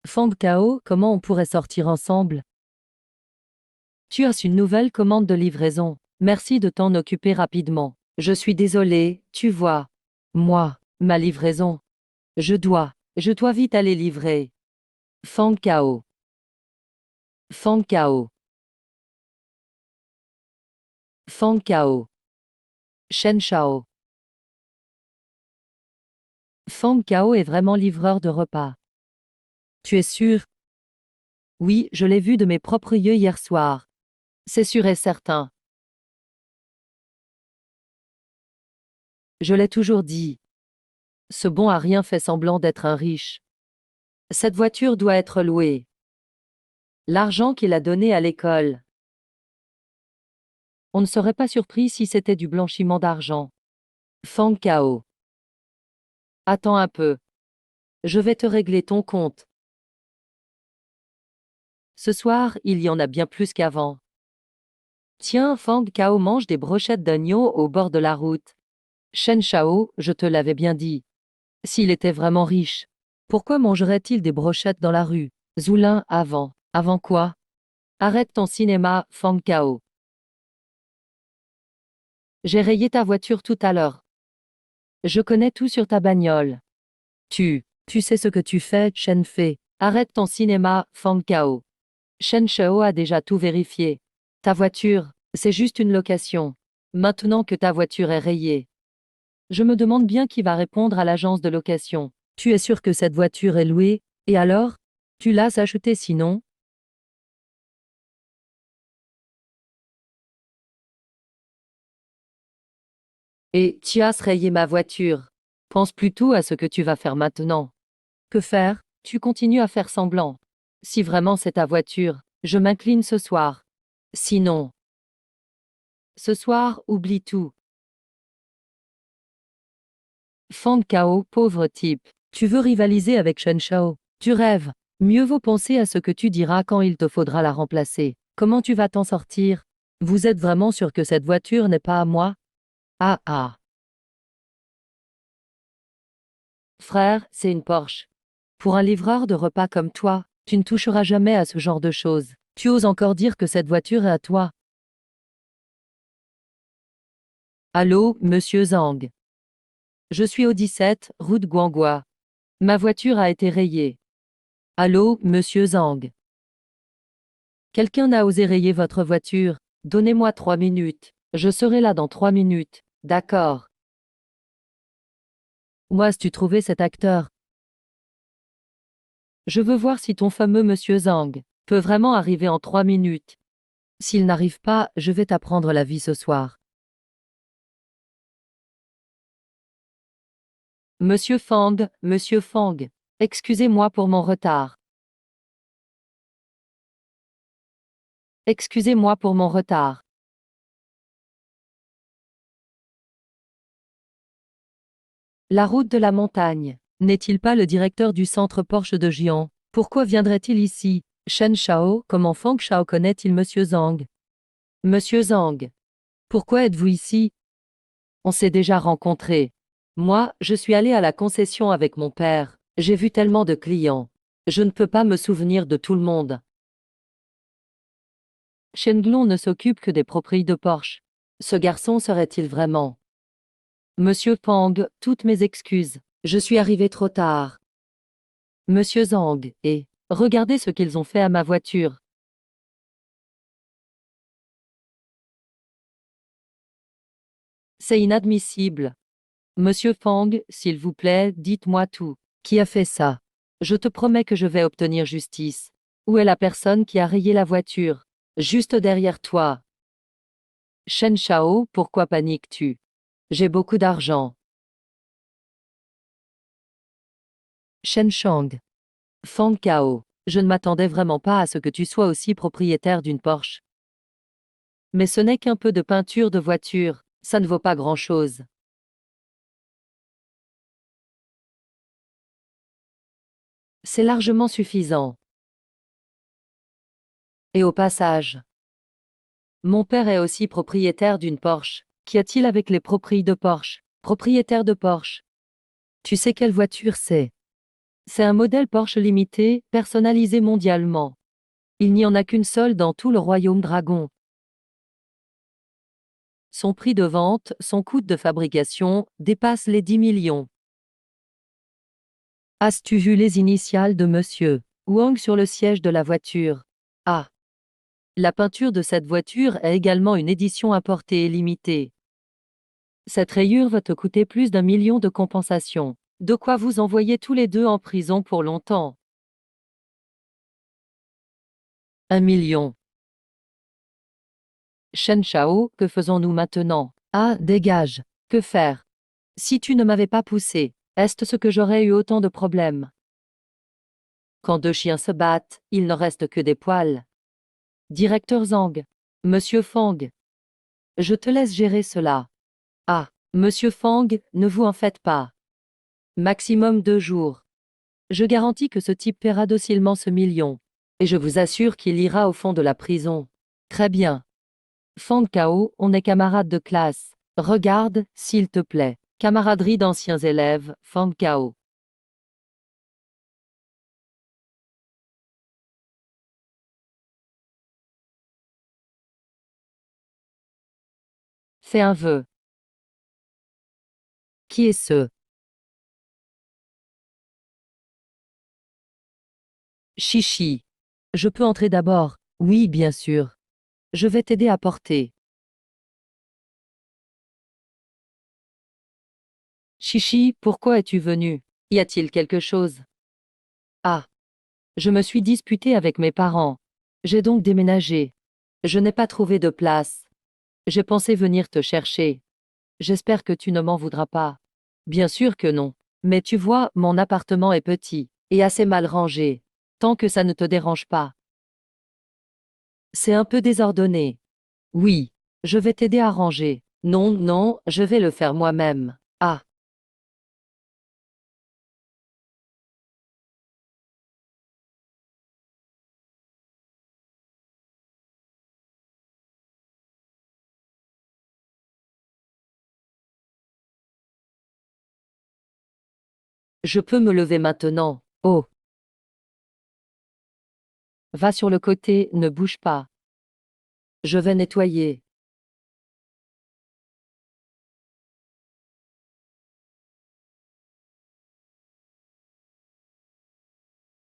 Fang Kao, comment on pourrait sortir ensemble? Tu as une nouvelle commande de livraison. Merci de t'en occuper rapidement. Je suis désolé, tu vois. Moi, ma livraison. Je dois vite aller livrer. Fang Kao. Fang Kao. Fang Kao. Shen Shao. Fang Kao est vraiment livreur de repas. Tu es sûr? Oui, je l'ai vu de mes propres yeux hier soir. C'est sûr et certain. Je l'ai toujours dit. Ce bon a rien fait semblant d'être un riche. Cette voiture doit être louée. L'argent qu'il a donné à l'école. On ne serait pas surpris si c'était du blanchiment d'argent. Fang Kao. Attends un peu. Je vais te régler ton compte. Ce soir, il y en a bien plus qu'avant. Tiens, Fang Kao mange des brochettes d'agneau au bord de la route. Shen Shao, je te l'avais bien dit. S'il était vraiment riche, pourquoi mangerait-il des brochettes dans la rue? Zoulin, avant. Avant quoi? Arrête ton cinéma, Fang Kao. J'ai rayé ta voiture tout à l'heure. Je connais tout sur ta bagnole. Tu sais ce que tu fais, Chen Fei. Arrête ton cinéma, Fang Kao. Shen Shao a déjà tout vérifié. Ta voiture, c'est juste une location. Maintenant que ta voiture est rayée. Je me demande bien qui va répondre à l'agence de location. Tu es sûr que cette voiture est louée? Et alors? Tu l'as achetée sinon? Et tu as rayé ma voiture. Pense plutôt à ce que tu vas faire maintenant. Que faire? Tu continues à faire semblant. Si vraiment c'est ta voiture, je m'incline ce soir. Sinon, ce soir, oublie tout. Fang Kao, pauvre type. Tu veux rivaliser avec Shen Shao. Tu rêves. Mieux vaut penser à ce que tu diras quand il te faudra la remplacer. Comment tu vas t'en sortir? Vous êtes vraiment sûr que cette voiture n'est pas à moi? Ah ah. Frère, c'est une Porsche. Pour un livreur de repas comme toi, tu ne toucheras jamais à ce genre de choses. Tu oses encore dire que cette voiture est à toi? Allô, monsieur Zhang. Je suis au 17, route Guanghua. Ma voiture a été rayée. Allô, monsieur Zhang. Quelqu'un a osé rayer votre voiture. Donnez-moi 3 minutes. Je serai là dans 3 minutes. D'accord. Où as-tu trouvé cet acteur? Je veux voir si ton fameux monsieur Zhang peut vraiment arriver en 3 minutes. S'il n'arrive pas, je vais t'apprendre la vie ce soir. Monsieur Fang, excusez-moi pour mon retard. Excusez-moi pour mon retard. La route de la montagne. N'est-il pas le directeur du centre Porsche de Jian? Pourquoi viendrait-il ici? Shen Shao, comment Fang Shao connaît-il monsieur Zhang? Monsieur Zhang, pourquoi êtes-vous ici? On s'est déjà rencontrés. Moi, je suis allé à la concession avec mon père. J'ai vu tellement de clients. Je ne peux pas me souvenir de tout le monde. Shenglong ne s'occupe que des propriétaires de Porsche. Ce garçon serait-il vraiment? Monsieur Pang, toutes mes excuses. Je suis arrivé trop tard. Monsieur Zhang, et regardez ce qu'ils ont fait à ma voiture. C'est inadmissible. Monsieur Fang, s'il vous plaît, dites-moi tout. Qui a fait ça? Je te promets que je vais obtenir justice. Où est la personne qui a rayé la voiture? Juste derrière toi. Shen Shao, pourquoi paniques-tu? J'ai beaucoup d'argent. Shen Shang. Fang Kao. Je ne m'attendais vraiment pas à ce que tu sois aussi propriétaire d'une Porsche. Mais ce n'est qu'un peu de peinture de voiture, ça ne vaut pas grand-chose. C'est largement suffisant. Et au passage, mon père est aussi propriétaire d'une Porsche. Qu'y a-t-il avec les propriétaires de Porsche? Propriétaire de Porsche. Tu sais quelle voiture c'est? C'est un modèle Porsche limité, personnalisé mondialement. Il n'y en a qu'une seule dans tout le royaume Dragon. Son prix de vente, son coût de fabrication, dépasse les 10 millions. As-tu vu les initiales de Monsieur Wang sur le siège de la voiture? Ah! La peinture de cette voiture est également une édition importée et limitée. Cette rayure va te coûter plus d'1 million de compensation. De quoi vous envoyer tous les deux en prison pour longtemps. 1 million. Shen Shao, que faisons-nous maintenant? Ah, dégage. Que faire? Si tu ne m'avais pas poussé, est-ce ce que j'aurais eu autant de problèmes? Quand deux chiens se battent, il ne reste que des poils. Directeur Zhang. Monsieur Fang. Je te laisse gérer cela. Ah, Monsieur Fang, ne vous en faites pas. Maximum 2 jours. Je garantis que ce type paiera docilement ce million. Et je vous assure qu'il ira au fond de la prison. Très bien. Fang Kao, on est camarades de classe. Regarde, s'il te plaît. Camaraderie d'anciens élèves, Fang Kao. Fais un vœu. Qui est ce? Chichi. Je peux entrer d'abord? Oui, bien sûr. Je vais t'aider à porter. Chichi, pourquoi es-tu venu? Y a-t-il quelque chose? Ah. Je me suis disputée avec mes parents. J'ai donc déménagé. Je n'ai pas trouvé de place. J'ai pensé venir te chercher. J'espère que tu ne m'en voudras pas. Bien sûr que non. Mais tu vois, mon appartement est petit et assez mal rangé. Tant que ça ne te dérange pas. C'est un peu désordonné. Oui. Je vais t'aider à ranger. Non, non, je vais le faire moi-même. Ah. Je peux me lever maintenant. Oh. Va sur le côté, ne bouge pas. Je vais nettoyer.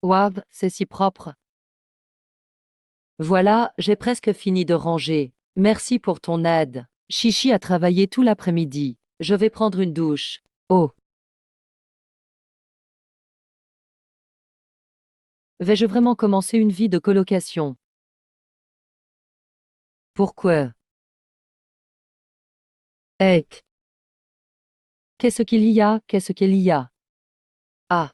Waouh, c'est si propre. Voilà, j'ai presque fini de ranger. Merci pour ton aide. Chichi a travaillé tout l'après-midi. Je vais prendre une douche. Oh. Vais-je vraiment commencer une vie de colocation? Pourquoi? Hey. Qu'est-ce qu'il y a? Qu'est-ce qu'il y a? Ah.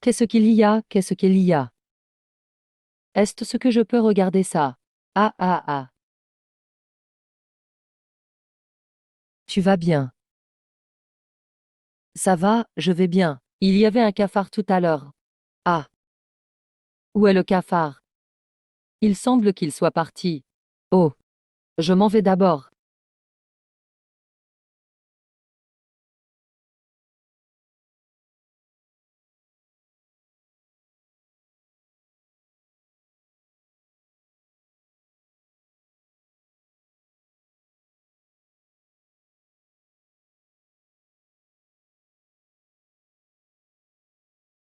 Qu'est-ce qu'il y a? Qu'est-ce qu'il y a? Est-ce ce que je peux regarder ça? Ah ah ah. Tu vas bien? Ça va, je vais bien. Il y avait un cafard tout à l'heure. Ah. Où est le cafard? Il semble qu'il soit parti. Oh. Je m'en vais d'abord.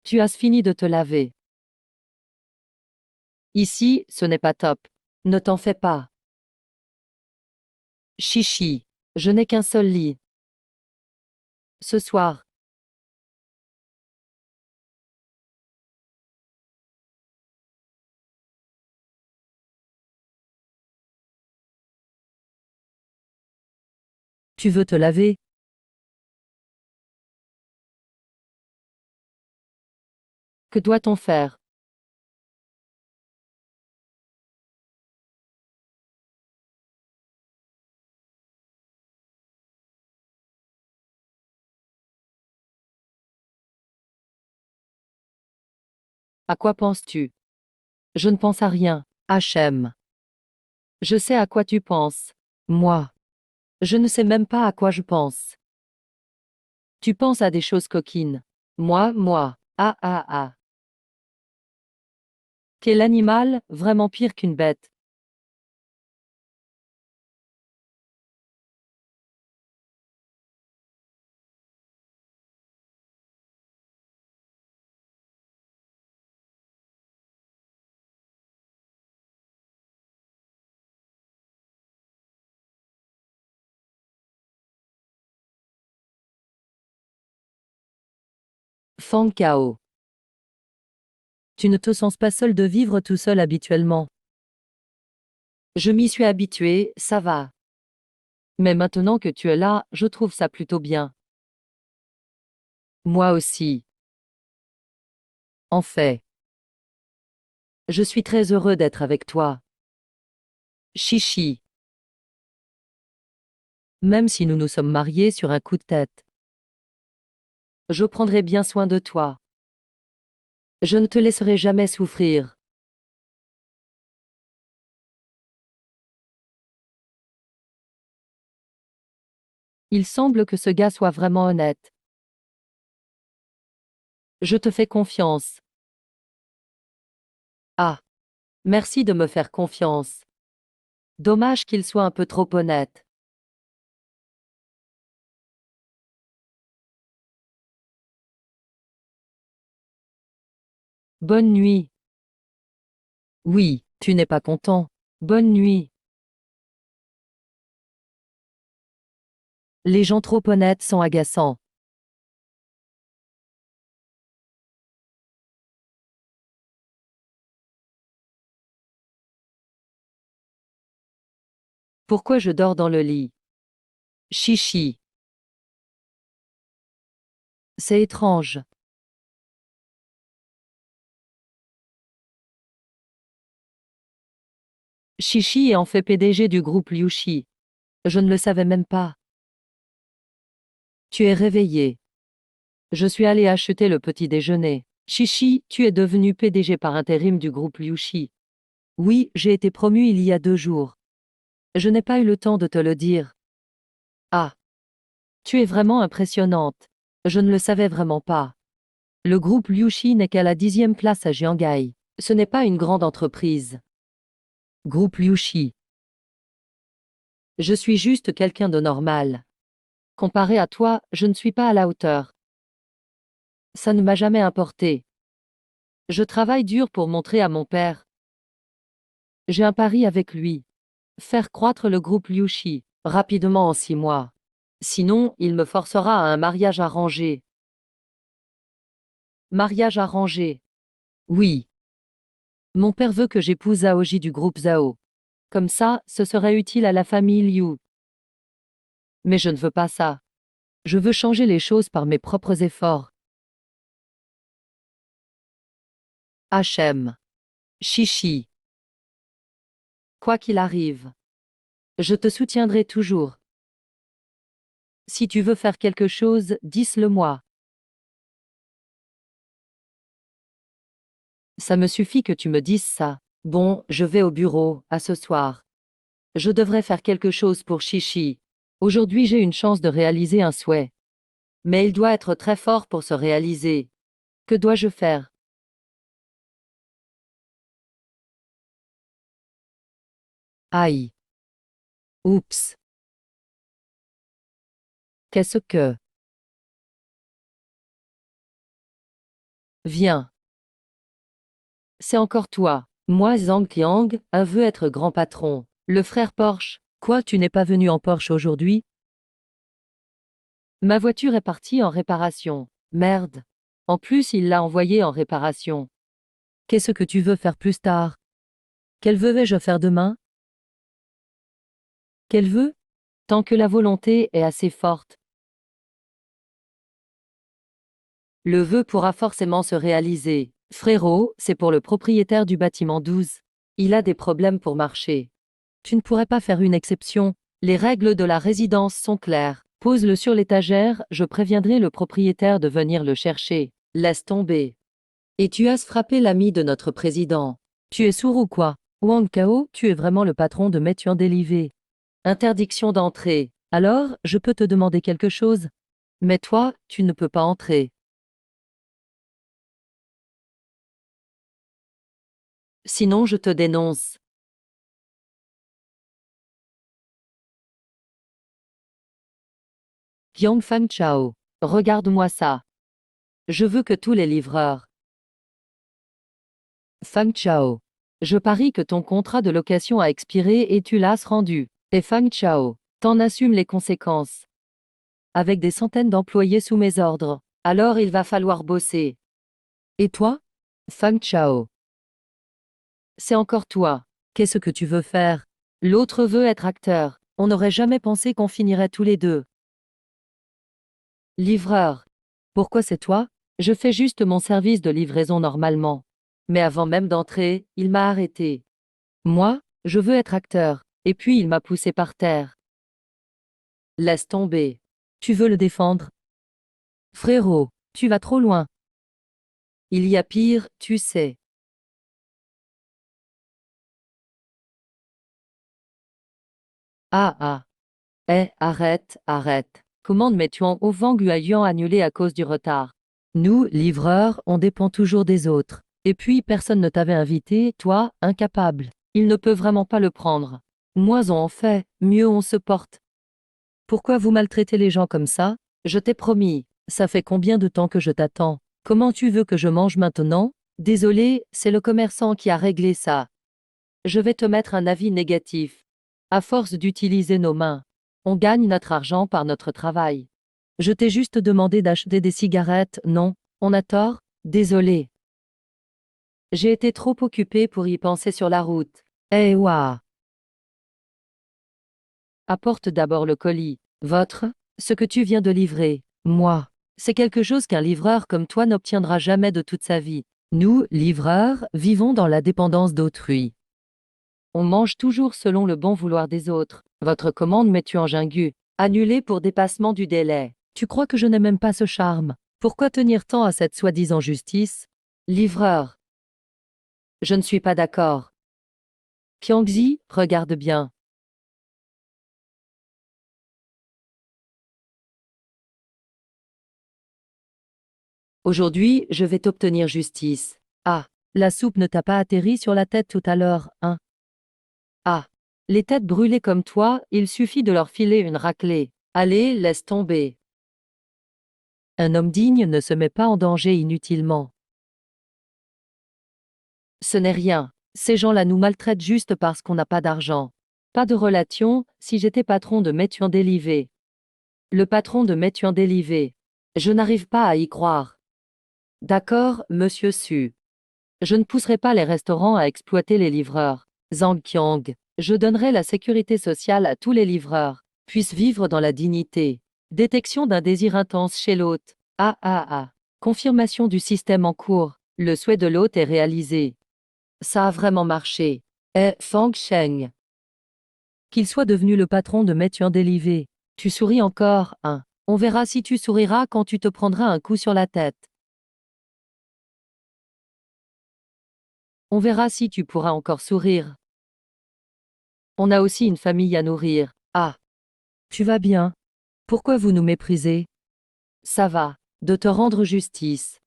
Tu as fini de te laver. Ici, ce n'est pas top. Ne t'en fais pas. Chichi. Je n'ai qu'un seul lit. Ce soir. Tu veux te laver? Que doit-on faire? À quoi penses-tu? Je ne pense à rien. HM. Je sais à quoi tu penses. Moi. Je ne sais même pas à quoi je pense. Tu penses à des choses coquines. Moi. Ah ah ah. Quel animal, vraiment pire qu'une bête. Fang Kao. Tu ne te sens pas seul de vivre tout seul habituellement. Je m'y suis habitué, ça va. Mais maintenant que tu es là, je trouve ça plutôt bien. Moi aussi. En fait. Je suis très heureux d'être avec toi. Chichi. Même si nous nous sommes mariés sur un coup de tête. Je prendrai bien soin de toi. Je ne te laisserai jamais souffrir. Il semble que ce gars soit vraiment honnête. Je te fais confiance. Ah. Merci de me faire confiance. Dommage qu'il soit un peu trop honnête. Bonne nuit. Oui, tu n'es pas content. Bonne nuit. Les gens trop honnêtes sont agaçants. Pourquoi je dors dans le lit? Chichi. C'est étrange. Chichi est en fait PDG du groupe Liushi. Je ne le savais même pas. Tu es réveillé. Je suis allé acheter le petit déjeuner. Chichi, tu es devenu PDG par intérim du groupe Liushi. Oui, j'ai été promu il y a 2 jours. Je n'ai pas eu le temps de te le dire. Ah, tu es vraiment impressionnante. Je ne le savais vraiment pas. Le groupe Liuxi n'est qu'à la 10e place à Jiangai. Ce n'est pas une grande entreprise. Groupe Liuxi. Je suis juste quelqu'un de normal. Comparé à toi, je ne suis pas à la hauteur. Ça ne m'a jamais importé. Je travaille dur pour montrer à mon père. J'ai un pari avec lui. Faire croître le groupe Liuxi, rapidement en 6 mois. Sinon, il me forcera à un mariage arrangé. Mariage arrangé. Oui. Mon père veut que j'épouse Zaoji du groupe Zhao. Comme ça, ce serait utile à la famille Liu. Mais je ne veux pas ça. Je veux changer les choses par mes propres efforts. HM. Chichi. Quoi qu'il arrive. Je te soutiendrai toujours. Si tu veux faire quelque chose, dis-le-moi. Ça me suffit que tu me dises ça. Bon, je vais au bureau, à ce soir. Je devrais faire quelque chose pour Chichi. Aujourd'hui j'ai une chance de réaliser un souhait. Mais il doit être très fort pour se réaliser. Que dois-je faire? Aïe. Oups. Qu'est-ce que? Viens. C'est encore toi. Moi Zhang Qiang, veut être grand patron. Le frère Porsche. Quoi, tu n'es pas venu en Porsche aujourd'hui? Ma voiture est partie en réparation. Merde. En plus, il l'a envoyée en réparation. Qu'est-ce que tu veux faire plus tard? Quel vœu vais-je faire demain? Quel vœu? Tant que la volonté est assez forte. Le vœu pourra forcément se réaliser. Frérot, c'est pour le propriétaire du bâtiment 12. Il a des problèmes pour marcher. Tu ne pourrais pas faire une exception. Les règles de la résidence sont claires. Pose-le sur l'étagère, je préviendrai le propriétaire de venir le chercher. Laisse tomber. Et tu as frappé l'ami de notre président. Tu es sourd ou quoi? Wang Kao, tu es vraiment le patron de Meituan Delivery. Interdiction d'entrée. Alors, je peux te demander quelque chose? Mais toi, tu ne peux pas entrer. Sinon je te dénonce. Yang Fang Chao. Regarde-moi ça. Je veux que tous les livreurs. Fang Chao. Je parie que ton contrat de location a expiré et tu l'as rendu. Et Fang Chao. T'en assumes les conséquences. Avec des centaines d'employés sous mes ordres. Alors il va falloir bosser. Et toi? Fang Chao. C'est encore toi. Qu'est-ce que tu veux faire? L'autre veut être acteur. On n'aurait jamais pensé qu'on finirait tous les deux. Livreur. Pourquoi c'est toi? Je fais juste mon service de livraison normalement. Mais avant même d'entrer, il m'a arrêté. Moi, je veux être acteur. Et puis il m'a poussé par terre. Laisse tomber. Tu veux le défendre? Frérot, tu vas trop loin. Il y a pire, tu sais. Ah ah. Arrête, arrête. Commande Meituan au Wang Yuan annulé à cause du retard. Nous, livreurs, on dépend toujours des autres. Et puis personne ne t'avait invité, toi, incapable. Il ne peut vraiment pas le prendre. Moins on en fait, mieux on se porte. Pourquoi vous maltraitez les gens comme ça? Je t'ai promis. Ça fait combien de temps que je t'attends? Comment tu veux que je mange maintenant? Désolé, c'est le commerçant qui a réglé ça. Je vais te mettre un avis négatif. À force d'utiliser nos mains, on gagne notre argent par notre travail. Je t'ai juste demandé d'acheter des cigarettes, non? On a tort? Désolé. J'ai été trop occupé pour y penser sur la route. Eh ouah! Apporte d'abord le colis. Votre? Ce que tu viens de livrer. Moi. C'est quelque chose qu'un livreur comme toi n'obtiendra jamais de toute sa vie. Nous, livreurs, vivons dans la dépendance d'autrui. On mange toujours selon le bon vouloir des autres. Votre commande m'es-tu en jingu? Annulée pour dépassement du délai. Tu crois que je n'ai même pas ce charme? Pourquoi tenir tant à cette soi-disant justice? Livreur. Je ne suis pas d'accord. Qiangzi, regarde bien. Aujourd'hui, je vais t'obtenir justice. Ah, la soupe ne t'a pas atterri sur la tête tout à l'heure, hein? Ah, les têtes brûlées comme toi, il suffit de leur filer une raclée. Allez, laisse tomber. Un homme digne ne se met pas en danger inutilement. Ce n'est rien. Ces gens-là nous maltraitent juste parce qu'on n'a pas d'argent. Pas de relation, si j'étais patron de Métuan Délivé. Le patron de Métuan Délivé. Je n'arrive pas à y croire. D'accord, monsieur Su. Je ne pousserai pas les restaurants à exploiter les livreurs. Zhang Qiang. Je donnerai la sécurité sociale à tous les livreurs, puissent vivre dans la dignité. Détection d'un désir intense chez l'hôte. Ah ah ah. Confirmation du système en cours. Le souhait de l'hôte est réalisé. Ça a vraiment marché. Fang Sheng. Qu'il soit devenu le patron de Métuan Délivé. Tu souris encore, hein. On verra si tu souriras quand tu te prendras un coup sur la tête. On verra si tu pourras encore sourire. On a aussi une famille à nourrir. Ah. Tu vas bien? Pourquoi vous nous méprisez? Ça va. De te rendre justice.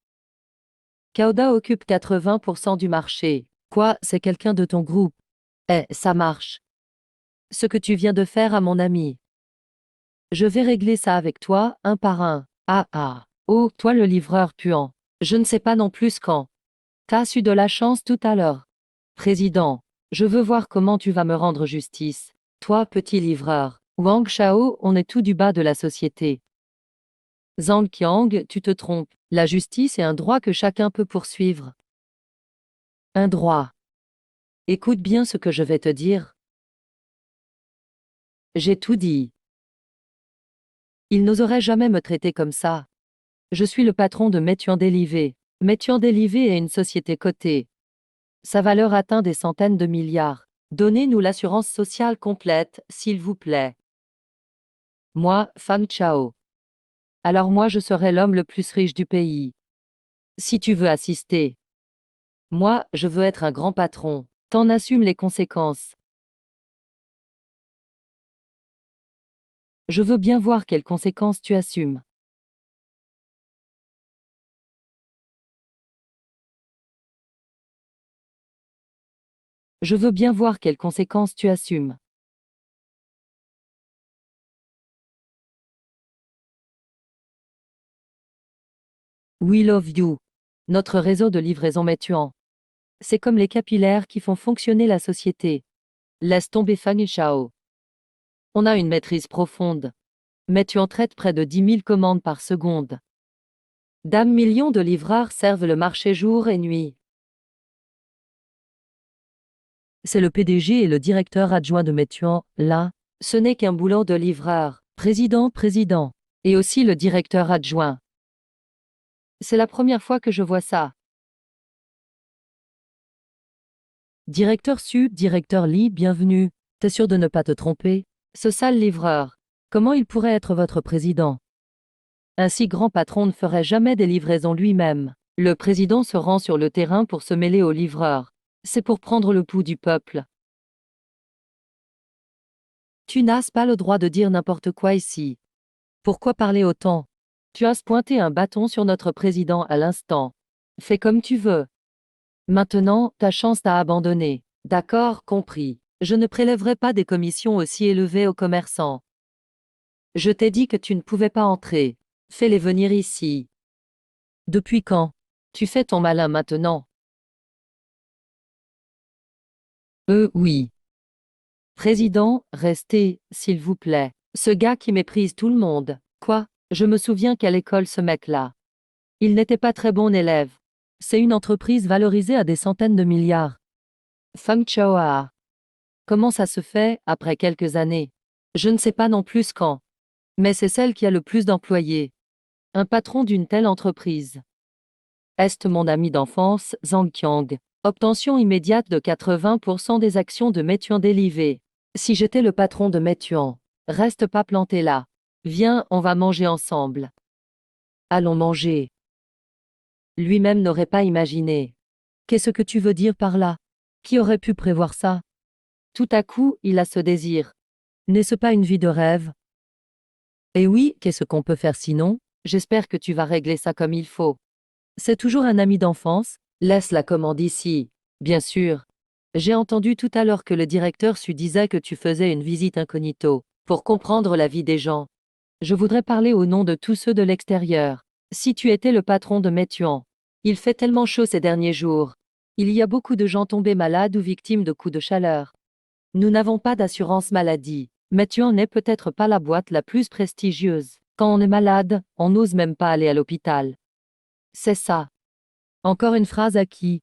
Kauda occupe 80% du marché. Quoi, c'est quelqu'un de ton groupe? Ça marche. Ce que tu viens de faire à mon ami. Je vais régler ça avec toi, un par un. Ah ah. Oh, toi le livreur puant. Je ne sais pas non plus quand. T'as eu de la chance tout à l'heure. Président, je veux voir comment tu vas me rendre justice. Toi, petit livreur. Wang Shao, on est tout du bas de la société. Zhang Qiang, tu te trompes. La justice est un droit que chacun peut poursuivre. Un droit. Écoute bien ce que je vais te dire. J'ai tout dit. Il n'oserait jamais me traiter comme ça. Je suis le patron de Métuan Délivé. Métuan Délivé est une société cotée. Sa valeur atteint des centaines de milliards. Donnez-nous l'assurance sociale complète, s'il vous plaît. Moi, Fang Chao. Alors moi je serai l'homme le plus riche du pays. Si tu veux assister. Moi, je veux être un grand patron. T'en assumes les conséquences. Je veux bien voir quelles conséquences tu assumes. Je veux bien voir quelles conséquences tu assumes. We love you. Notre réseau de livraison Métuan. C'est comme les capillaires qui font fonctionner la société. Laisse tomber Fang Chao. On a une maîtrise profonde. Métuan traite près de 10 000 commandes par seconde. Dame millions de livreurs servent le marché jour et nuit. C'est le PDG et le directeur adjoint de Métuan, là. Ce n'est qu'un boulot de livreur. Président. Et aussi le directeur adjoint. C'est la première fois que je vois ça. Directeur Su, directeur Li, bienvenue. T'es sûr de ne pas te tromper? Ce sale livreur. Comment il pourrait être votre président? Un si grand patron ne ferait jamais des livraisons lui-même. Le président se rend sur le terrain pour se mêler aux livreurs. C'est pour prendre le pouls du peuple. Tu n'as pas le droit de dire n'importe quoi ici. Pourquoi parler autant? Tu as pointé un bâton sur notre président à l'instant. Fais comme tu veux. Maintenant, ta chance t'a abandonné. D'accord, compris. Je ne prélèverai pas des commissions aussi élevées aux commerçants. Je t'ai dit que tu ne pouvais pas entrer. Fais-les venir ici. Depuis quand? Tu fais ton malin maintenant. Oui. Président, restez, s'il vous plaît. Ce gars qui méprise tout le monde. Quoi? Je me souviens qu'à l'école ce mec-là. Il n'était pas très bon élève. C'est une entreprise valorisée à des centaines de milliards. Fang Chao. Comment ça se fait, après quelques années? Je ne sais pas non plus quand. Mais c'est celle qui a le plus d'employés. Un patron d'une telle entreprise. Est mon ami d'enfance, Zhang Qiang. Obtention immédiate de 80% des actions de Métuan Délivé. Si j'étais le patron de Métuan, reste pas planté là. Viens, on va manger ensemble. Allons manger. Lui-même n'aurait pas imaginé. Qu'est-ce que tu veux dire par là? Qui aurait pu prévoir ça? Tout à coup, il a ce désir. N'est-ce pas une vie de rêve? Eh oui, qu'est-ce qu'on peut faire sinon? J'espère que tu vas régler ça comme il faut. C'est toujours un ami d'enfance? Laisse la commande ici. Bien sûr. J'ai entendu tout à l'heure que le directeur Su disait que tu faisais une visite incognito, pour comprendre la vie des gens. Je voudrais parler au nom de tous ceux de l'extérieur. Si tu étais le patron de Metuan. Il fait tellement chaud ces derniers jours. Il y a beaucoup de gens tombés malades ou victimes de coups de chaleur. Nous n'avons pas d'assurance maladie. Metuan n'est peut-être pas la boîte la plus prestigieuse. Quand on est malade, on n'ose même pas aller à l'hôpital. C'est ça. Encore une phrase à qui?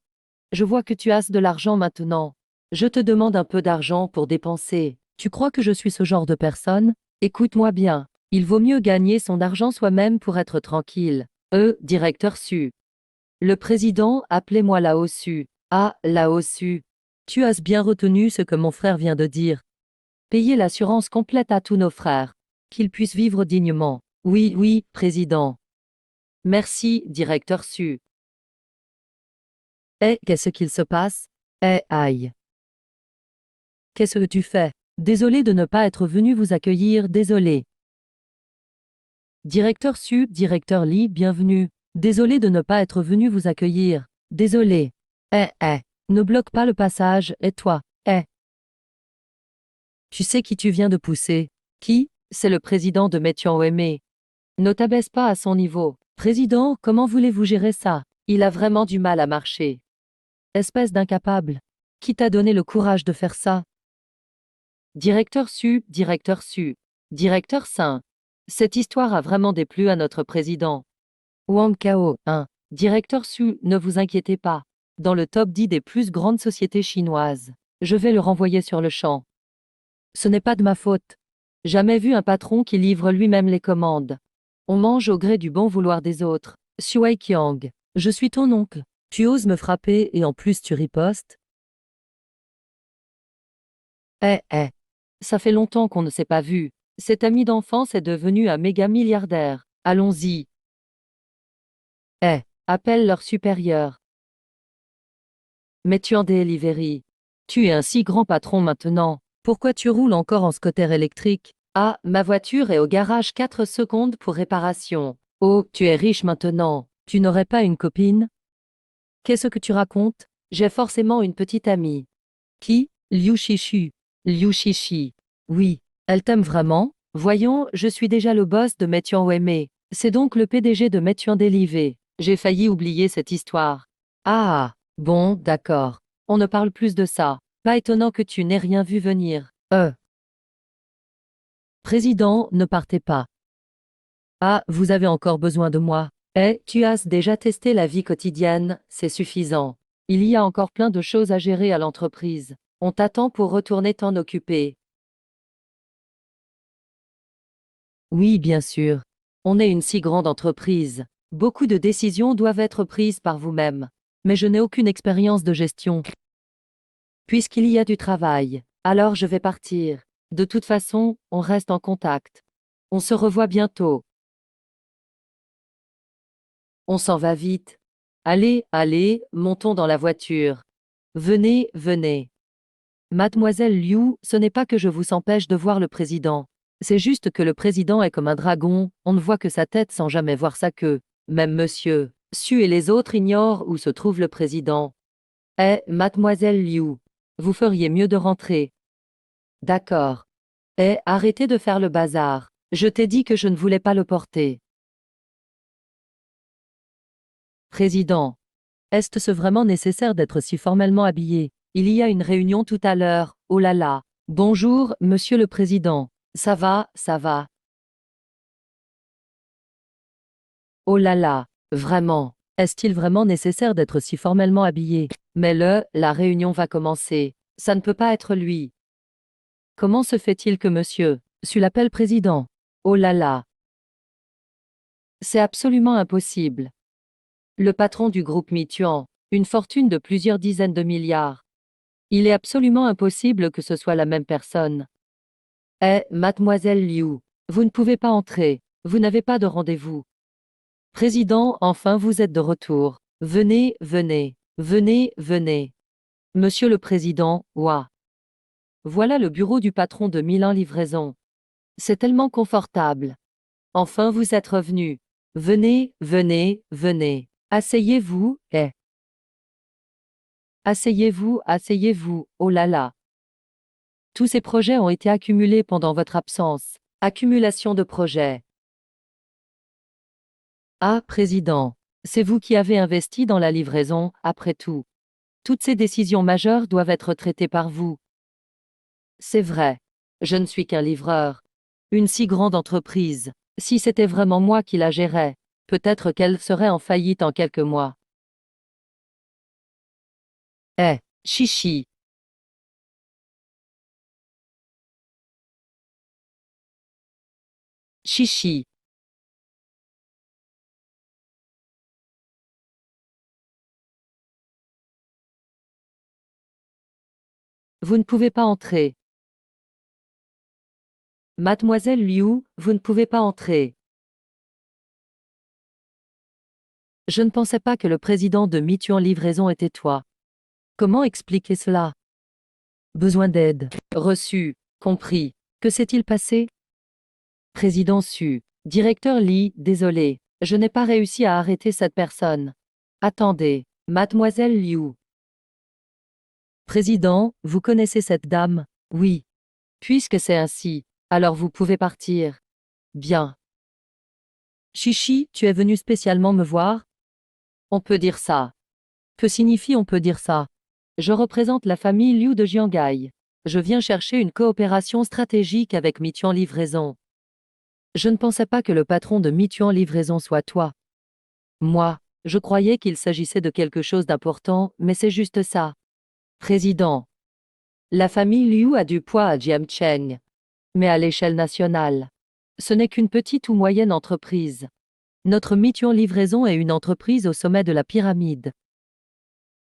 Je vois que tu as de l'argent maintenant. Je te demande un peu d'argent pour dépenser. Tu crois que je suis ce genre de personne? Écoute-moi bien. Il vaut mieux gagner son argent soi-même pour être tranquille. Directeur Su. Le président, appelez-moi Lao Su. Ah, Lao Su. Tu as bien retenu ce que mon frère vient de dire. Payer l'assurance complète à tous nos frères. Qu'ils puissent vivre dignement. Oui, oui, président. Merci, directeur Su. Qu'est-ce qu'il se passe? Aïe. Qu'est-ce que tu fais? Désolé de ne pas être venu vous accueillir, désolé. Directeur Su, directeur Lee, bienvenue. Désolé de ne pas être venu vous accueillir. Désolé. Ne bloque pas le passage, et toi? Tu sais qui tu viens de pousser? Qui? C'est le président de Metuan Oeme. Ne t'abaisse pas à son niveau. Président, comment voulez-vous gérer ça? Il a vraiment du mal à marcher. Espèce d'incapable. Qui t'a donné le courage de faire ça? Directeur Su, directeur Su. Directeur Saint. Cette histoire a vraiment déplu à notre président. Wang Kao, 1. Directeur Su, ne vous inquiétez pas. Dans le top 10 des plus grandes sociétés chinoises. Je vais le renvoyer sur le champ. Ce n'est pas de ma faute. Jamais vu un patron qui livre lui-même les commandes. On mange au gré du bon vouloir des autres. Shuai Qiang. Je suis ton oncle. Tu oses me frapper et en plus tu ripostes? Ça fait longtemps qu'on ne s'est pas vu. Cet ami d'enfance est devenu un méga milliardaire. Allons-y. Appelle leur supérieur. Metuan Delivery. Tu es un si grand patron maintenant. Pourquoi tu roules encore en scooter électrique? Ah, ma voiture est au garage 4 secondes pour réparation. Oh, tu es riche maintenant. Tu n'aurais pas une copine? Qu'est-ce que tu racontes? J'ai forcément une petite amie. Qui? Liu Shishu. Liu Shishi. Oui. Elle t'aime vraiment? Voyons, je suis déjà le boss de Metuan Oeme. C'est donc le PDG de Metuan Delivery. J'ai failli oublier cette histoire. Ah, bon, d'accord. On ne parle plus de ça. Pas étonnant que tu n'aies rien vu venir. Président, ne partez pas. Ah, vous avez encore besoin de moi. Tu as déjà testé la vie quotidienne, c'est suffisant. Il y a encore plein de choses à gérer à l'entreprise. On t'attend pour retourner t'en occuper. Oui, bien sûr. On est une si grande entreprise. Beaucoup de décisions doivent être prises par vous-même. Mais je n'ai aucune expérience de gestion. Puisqu'il y a du travail, alors je vais partir. De toute façon, on reste en contact. On se revoit bientôt. On s'en va vite. Allez, allez, montons dans la voiture. Venez, venez. Mademoiselle Liu, ce n'est pas que je vous empêche de voir le président. C'est juste que le président est comme un dragon, on ne voit que sa tête sans jamais voir sa queue. Même monsieur Su et les autres ignorent où se trouve le président. Mademoiselle Liu, vous feriez mieux de rentrer. D'accord. Arrêtez de faire le bazar. Je t'ai dit que je ne voulais pas le porter. Président. Est-ce vraiment nécessaire d'être si formellement habillé? Il y a une réunion tout à l'heure. Oh là là. Bonjour, monsieur le président. Ça va, ça va. Oh là là. Vraiment. Est-il vraiment nécessaire d'être si formellement habillé? Mais la réunion va commencer. Ça ne peut pas être lui. Comment se fait-il que monsieur Su l'appelle président? Oh là là. C'est absolument impossible. Le patron du groupe Metuan, une fortune de plusieurs dizaines de milliards. Il est absolument impossible que ce soit la même personne. Mademoiselle Liu, vous ne pouvez pas entrer. Vous n'avez pas de rendez-vous. Président, enfin vous êtes de retour. Venez, venez, venez, venez. Monsieur le Président, ouah. Voilà le bureau du patron de Milan Livraison. C'est tellement confortable. Enfin vous êtes revenu. Venez, venez, venez. Asseyez-vous, Asseyez-vous, asseyez-vous, oh là là. Tous ces projets ont été accumulés pendant votre absence. Accumulation de projets. Ah, président. C'est vous qui avez investi dans la livraison, après tout. Toutes ces décisions majeures doivent être traitées par vous. C'est vrai. Je ne suis qu'un livreur. Une si grande entreprise. Si c'était vraiment moi qui la gérais, peut-être qu'elle serait en faillite en quelques mois. Chichi. Chichi. Vous ne pouvez pas entrer. Mademoiselle Liu, vous ne pouvez pas entrer. Je ne pensais pas que le président de Meituan Livraison était toi. Comment expliquer cela? Besoin d'aide. Reçu. Compris. Que s'est-il passé? Président Su. Directeur Li, désolé. Je n'ai pas réussi à arrêter cette personne. Attendez. Mademoiselle Liu. Président, vous connaissez cette dame? Oui. Puisque c'est ainsi, alors vous pouvez partir. Bien. Chichi, tu es venu spécialement me voir? On peut dire ça. Que signifie on peut dire ça? Je représente la famille Liu de Jiangai. Je viens chercher une coopération stratégique avec Meituan Livraison. Je ne pensais pas que le patron de Meituan Livraison soit toi. Moi, je croyais qu'il s'agissait de quelque chose d'important, mais c'est juste ça. Président. La famille Liu a du poids à Jiangcheng. Mais à l'échelle nationale. Ce n'est qu'une petite ou moyenne entreprise. Notre Meituan Livraison est une entreprise au sommet de la pyramide.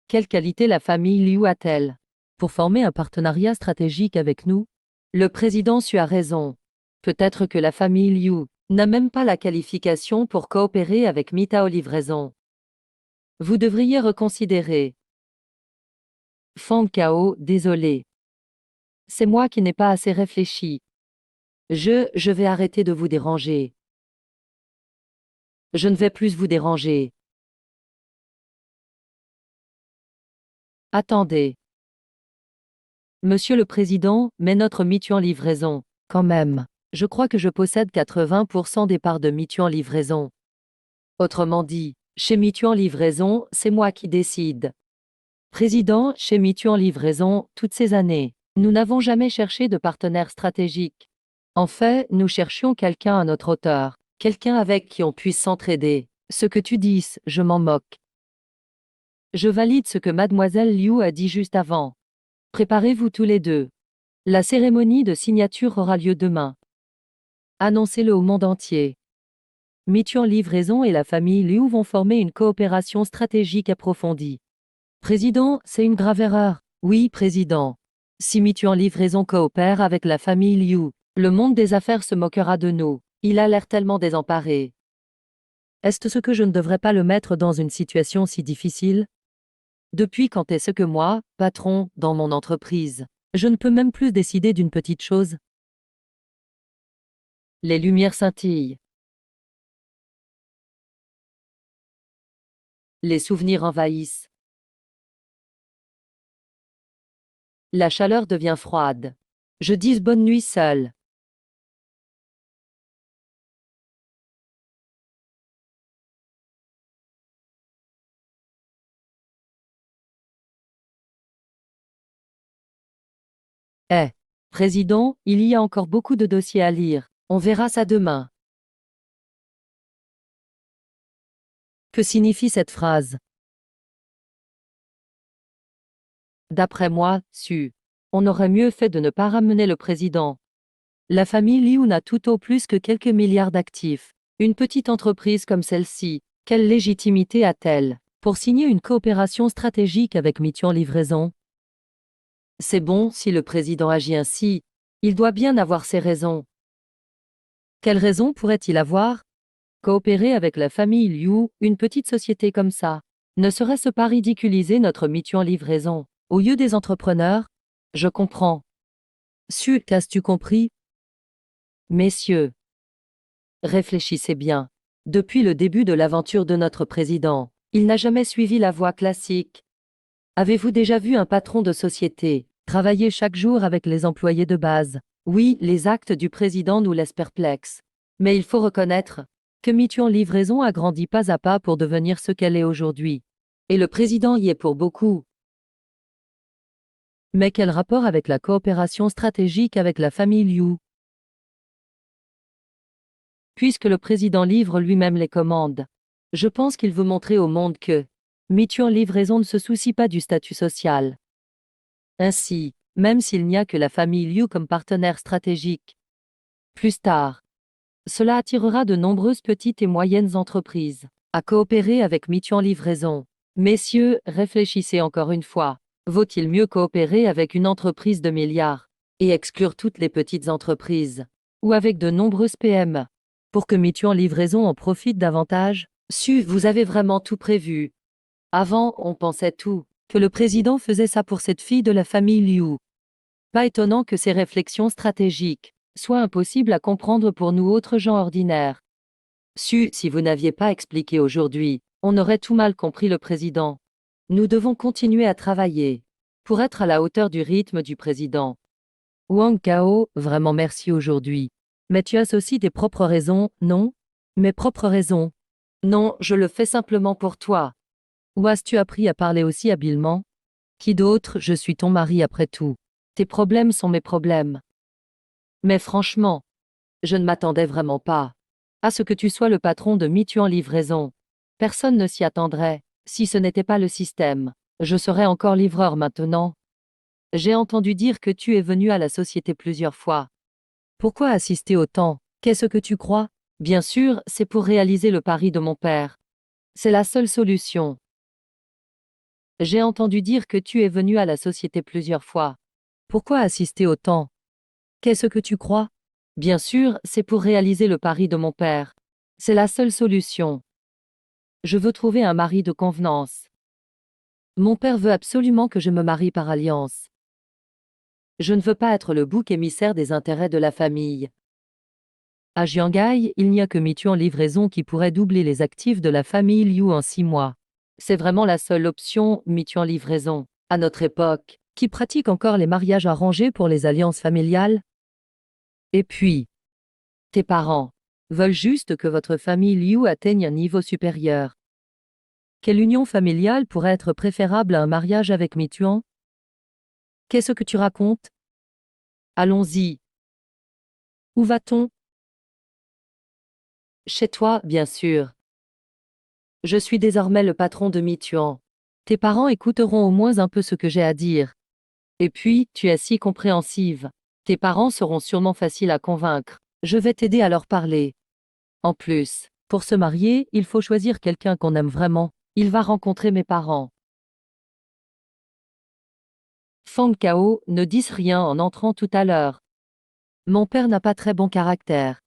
Quelle qualité la famille Liu a-t-elle pour former un partenariat stratégique avec nous? Le président Su a raison. Peut-être que la famille Liu n'a même pas la qualification pour coopérer avec Meituan Livraison. Vous devriez reconsidérer. Fang Kao, désolé. C'est moi qui n'ai pas assez réfléchi. Je vais arrêter de vous déranger. Je ne vais plus vous déranger. Attendez. Monsieur le Président, mais notre Meituan Livraison, quand même. Je crois que je possède 80% des parts de Meituan Livraison. Autrement dit, chez Meituan Livraison, c'est moi qui décide. Président, chez Meituan Livraison, toutes ces années, nous n'avons jamais cherché de partenaire stratégique. En fait, nous cherchions quelqu'un à notre hauteur, quelqu'un avec qui on puisse s'entraider. Ce que tu dis, je m'en moque. Je valide ce que mademoiselle Liu a dit juste avant. Préparez-vous tous les deux. La cérémonie de signature aura lieu demain. Annoncez-le au monde entier. Meituan Livraison et la famille Liu vont former une coopération stratégique approfondie. Président, c'est une grave erreur. Oui, président. Si Meituan Livraison coopère avec la famille Liu, le monde des affaires se moquera de nous. Il a l'air tellement désemparé. Est-ce ce que je ne devrais pas le mettre dans une situation si difficile? Depuis quand est-ce que moi, patron, dans mon entreprise, je ne peux même plus décider d'une petite chose? Les lumières scintillent. Les souvenirs envahissent. La chaleur devient froide. Je dis bonne nuit seul. Président, il y a encore beaucoup de dossiers à lire. On verra ça demain. Que signifie cette phrase? D'après moi, Su. On aurait mieux fait de ne pas ramener le président. La famille Liu n'a tout au plus que quelques milliards d'actifs. Une petite entreprise comme celle-ci, quelle légitimité a-t-elle pour signer une coopération stratégique avec Meituan Livraison? C'est bon, si le président agit ainsi, il doit bien avoir ses raisons. Quelles raisons pourrait-il avoir? Coopérer avec la famille Liu, une petite société comme ça, ne serait-ce pas ridiculiser notre Meituan Livraison, au lieu des entrepreneurs? Je comprends. Su, qu'as-tu compris? Messieurs, réfléchissez bien. Depuis le début de l'aventure de notre président, Il n'a jamais suivi la voie classique. Avez-vous déjà vu un patron de société travailler chaque jour avec les employés de base? Oui, les actes du président nous laissent perplexes. Mais il faut reconnaître que Mission Livraison a grandi pas à pas pour devenir ce qu'elle est aujourd'hui. Et le président y est pour beaucoup. Mais quel rapport avec la coopération stratégique avec la famille Liu? Puisque le président livre lui-même les commandes, je pense qu'il veut montrer au monde que Mission Livraison ne se soucie pas du statut social. Ainsi, même s'il n'y a que la famille Liu comme partenaire stratégique, plus tard, cela attirera de nombreuses petites et moyennes entreprises à coopérer avec Mission Livraison. Messieurs, réfléchissez encore une fois. Vaut-il mieux coopérer avec une entreprise de milliards et exclure toutes les petites entreprises, ou avec de nombreuses PME, pour que Mission Livraison en profite davantage? Vous avez vraiment tout prévu. Avant, on pensait tout, que le président faisait ça pour cette fille de la famille Liu. Pas étonnant que ces réflexions stratégiques soient impossibles à comprendre pour nous autres gens ordinaires. Si vous n'aviez pas expliqué aujourd'hui, on aurait tout mal compris le président. Nous devons continuer à travailler pour être à la hauteur du rythme du président. Wang Kao, vraiment merci aujourd'hui. Mais tu as aussi tes propres raisons, non? Mes propres raisons? Non, je le fais simplement pour toi. Où as-tu appris à parler aussi habilement? Qui d'autre? Je suis ton mari après tout. Tes problèmes sont mes problèmes. Mais franchement, je ne m'attendais vraiment pas à ce que tu sois le patron de Mission Livraison. Personne ne s'y attendrait. Si ce n'était pas le système, je serais encore livreur maintenant. J'ai entendu dire que tu es venu à la société plusieurs fois. Pourquoi assister autant? Qu'est-ce que tu crois? Bien sûr, c'est pour réaliser le pari de mon père. C'est la seule solution. J'ai entendu dire que tu es venu à la société plusieurs fois. Pourquoi assister autant? Qu'est-ce que tu crois? Bien sûr, c'est pour réaliser le pari de mon père. C'est la seule solution. Je veux trouver un mari de convenance. Mon père veut absolument que je me marie par alliance. Je ne veux pas être le bouc émissaire des intérêts de la famille. À Jiangai, il n'y a que Mission Livraison qui pourrait doubler les actifs de la famille Liu en 6 mois. C'est vraiment la seule option, Mission Livraison, à notre époque, qui pratique encore les mariages arrangés pour les alliances familiales. Et puis, tes parents veulent juste que votre famille Liu atteigne un niveau supérieur. Quelle union familiale pourrait être préférable à un mariage avec Mission? Qu'est-ce que tu racontes? Allons-y. Où va-t-on? Chez toi, bien sûr. Je suis désormais le patron de Mission. Tes parents écouteront au moins un peu ce que j'ai à dire. Et puis, tu es si compréhensive. Tes parents seront sûrement faciles à convaincre. Je vais t'aider à leur parler. En plus, pour se marier, il faut choisir quelqu'un qu'on aime vraiment. Il va rencontrer mes parents. Fang Kao, ne dis rien en entrant tout à l'heure. Mon père n'a pas très bon caractère.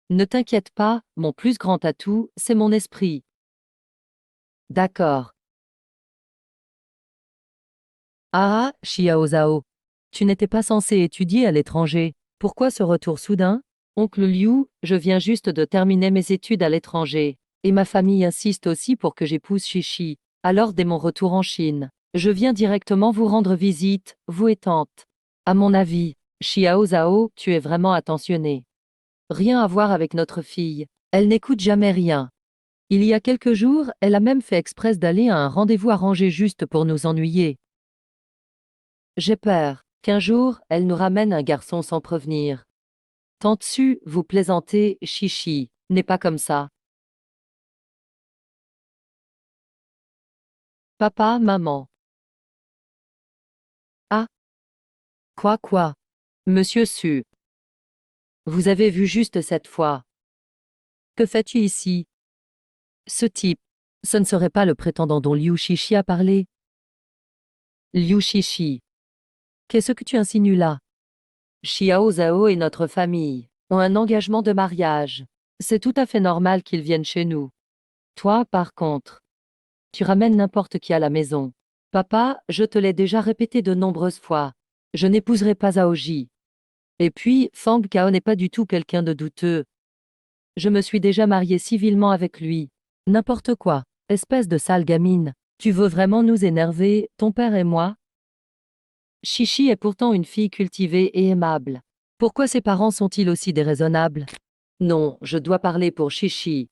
Ne t'inquiète pas, mon plus grand atout, c'est mon esprit. D'accord. Ah, Xiao Zhao. Tu n'étais pas censé étudier à l'étranger. Pourquoi ce retour soudain? Oncle Liu, je viens juste de terminer mes études à l'étranger. Et ma famille insiste aussi pour que j'épouse Shishi. Alors dès mon retour en Chine, je viens directement vous rendre visite, vous et tante. À mon avis, Xiao Zhao, tu es vraiment attentionné. Rien à voir avec notre fille. Elle n'écoute jamais rien. Il y a quelques jours, elle a même fait exprès d'aller à un rendez-vous arrangé juste pour nous ennuyer. J'ai peur qu'un jour, elle nous ramène un garçon sans prévenir. Tante Su, vous plaisantez, Chichi, n'est pas comme ça. Papa, maman. Ah, quoi? Monsieur Su. Vous avez vu juste cette fois. Que fais-tu ici? Ce type, ce ne serait pas le prétendant dont Liu Shishi a parlé? Liu Shishi. Qu'est-ce que tu insinues là? Xiao Zhao et notre famille ont un engagement de mariage. C'est tout à fait normal qu'ils viennent chez nous. Toi, par contre, tu ramènes n'importe qui à la maison. Papa, je te l'ai déjà répété de nombreuses fois. Je n'épouserai pas Aoji. Et puis, Fang Kao n'est pas du tout quelqu'un de douteux. Je me suis déjà mariée civilement avec lui. N'importe quoi. Espèce de sale gamine. Tu veux vraiment nous énerver, ton père et moi? Chichi est pourtant une fille cultivée et aimable. Pourquoi ses parents sont-ils aussi déraisonnables? Non, je dois parler pour Chichi.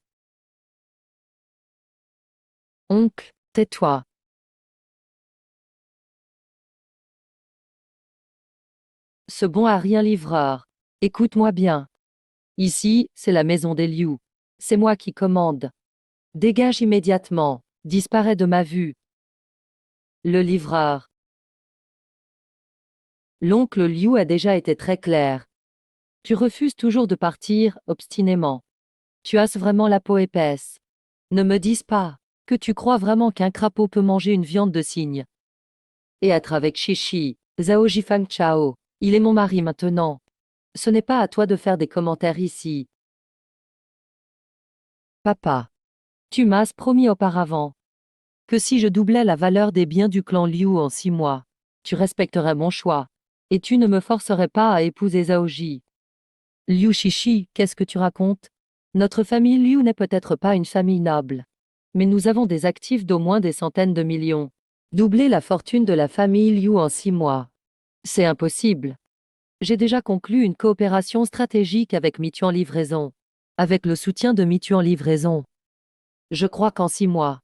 Oncle, tais-toi. Ce bon à rien livreur. Écoute-moi bien. Ici, c'est la maison des Liu. C'est moi qui commande. Dégage immédiatement. Disparais de ma vue. Le livreur. L'oncle Liu a déjà été très clair. Tu refuses toujours de partir, obstinément. Tu as vraiment la peau épaisse. Ne me dis pas que tu crois vraiment qu'un crapaud peut manger une viande de cygne. Et être avec Chichi, Zhao Jifang Chao. Il est mon mari maintenant. Ce n'est pas à toi de faire des commentaires ici. Papa. Tu m'as promis auparavant que si je doublais la valeur des biens du clan Liu en 6 mois, tu respecterais mon choix. Et tu ne me forcerais pas à épouser Zhaoji. Liu Shishi, qu'est-ce que tu racontes? Notre famille Liu n'est peut-être pas une famille noble. Mais nous avons des actifs d'au moins des centaines de millions. Doubler la fortune de la famille Liu en 6 mois. C'est impossible. J'ai déjà conclu une coopération stratégique avec Meituan Livraison. Avec le soutien de Meituan Livraison. Je crois qu'en 6 mois,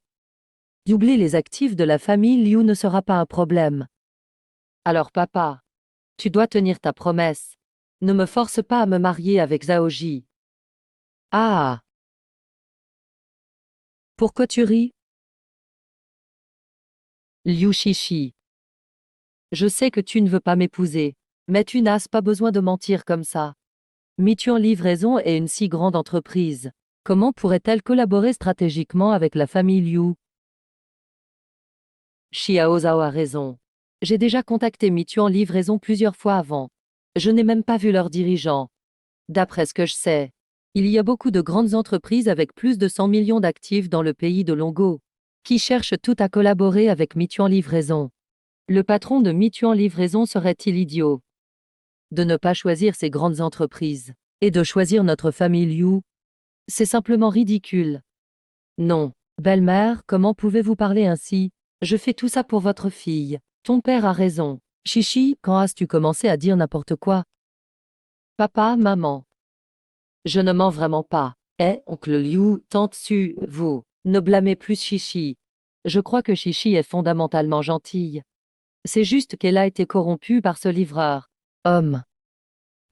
doubler les actifs de la famille Liu ne sera pas un problème. Alors papa, tu dois tenir ta promesse. Ne me force pas à me marier avec Zhaoji. Ah! Pourquoi tu ris? Liu Shishi. Je sais que tu ne veux pas m'épouser, mais tu n'as pas besoin de mentir comme ça. Meituan Livraison est une si grande entreprise. Comment pourrait-elle collaborer stratégiquement avec la famille Liu? Xiao Zhao a raison. J'ai déjà contacté Meituan Livraison plusieurs fois avant. Je n'ai même pas vu leurs dirigeants. D'après ce que je sais, il y a beaucoup de grandes entreprises avec plus de 100 millions d'actifs dans le pays de Longo, qui cherchent toutes à collaborer avec Meituan Livraison. Le patron de Meituan Livraison serait-il idiot de ne pas choisir ces grandes entreprises et de choisir notre famille Liu? C'est simplement ridicule. Non, belle-mère, comment pouvez-vous parler ainsi? Je fais tout ça pour votre fille. Ton père a raison. Chichi, quand as-tu commencé à dire n'importe quoi? Papa, maman. Je ne mens vraiment pas. Eh, oncle Liu, tante Su, vous, ne blâmez plus Chichi. Je crois que Chichi est fondamentalement gentille. C'est juste qu'elle a été corrompue par ce livreur. Homme.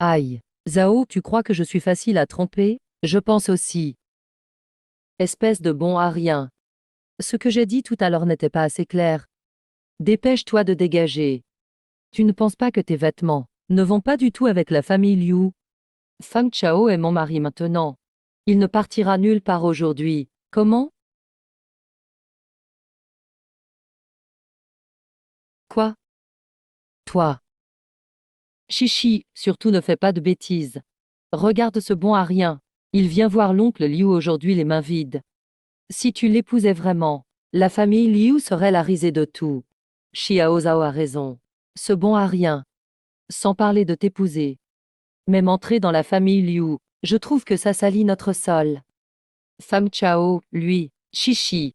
Aïe. Zhao, tu crois que je suis facile à tromper? Je pense aussi. Espèce de bon à rien. Ce que j'ai dit tout à l'heure n'était pas assez clair. Dépêche-toi de dégager. Tu ne penses pas que tes vêtements ne vont pas du tout avec la famille Liu? Fang Chao est mon mari maintenant. Il ne partira nulle part aujourd'hui. Comment? Quoi? Toi. Chichi, surtout ne fais pas de bêtises. Regarde ce bon à rien. Il vient voir l'oncle Liu aujourd'hui les mains vides. Si tu l'épousais vraiment, la famille Liu serait la risée de tout. Xiao Zhao a raison. Ce bon à rien. Sans parler de t'épouser. Même entrer dans la famille Liu, je trouve que ça salit notre sol. Fang Chao, lui, Chichi,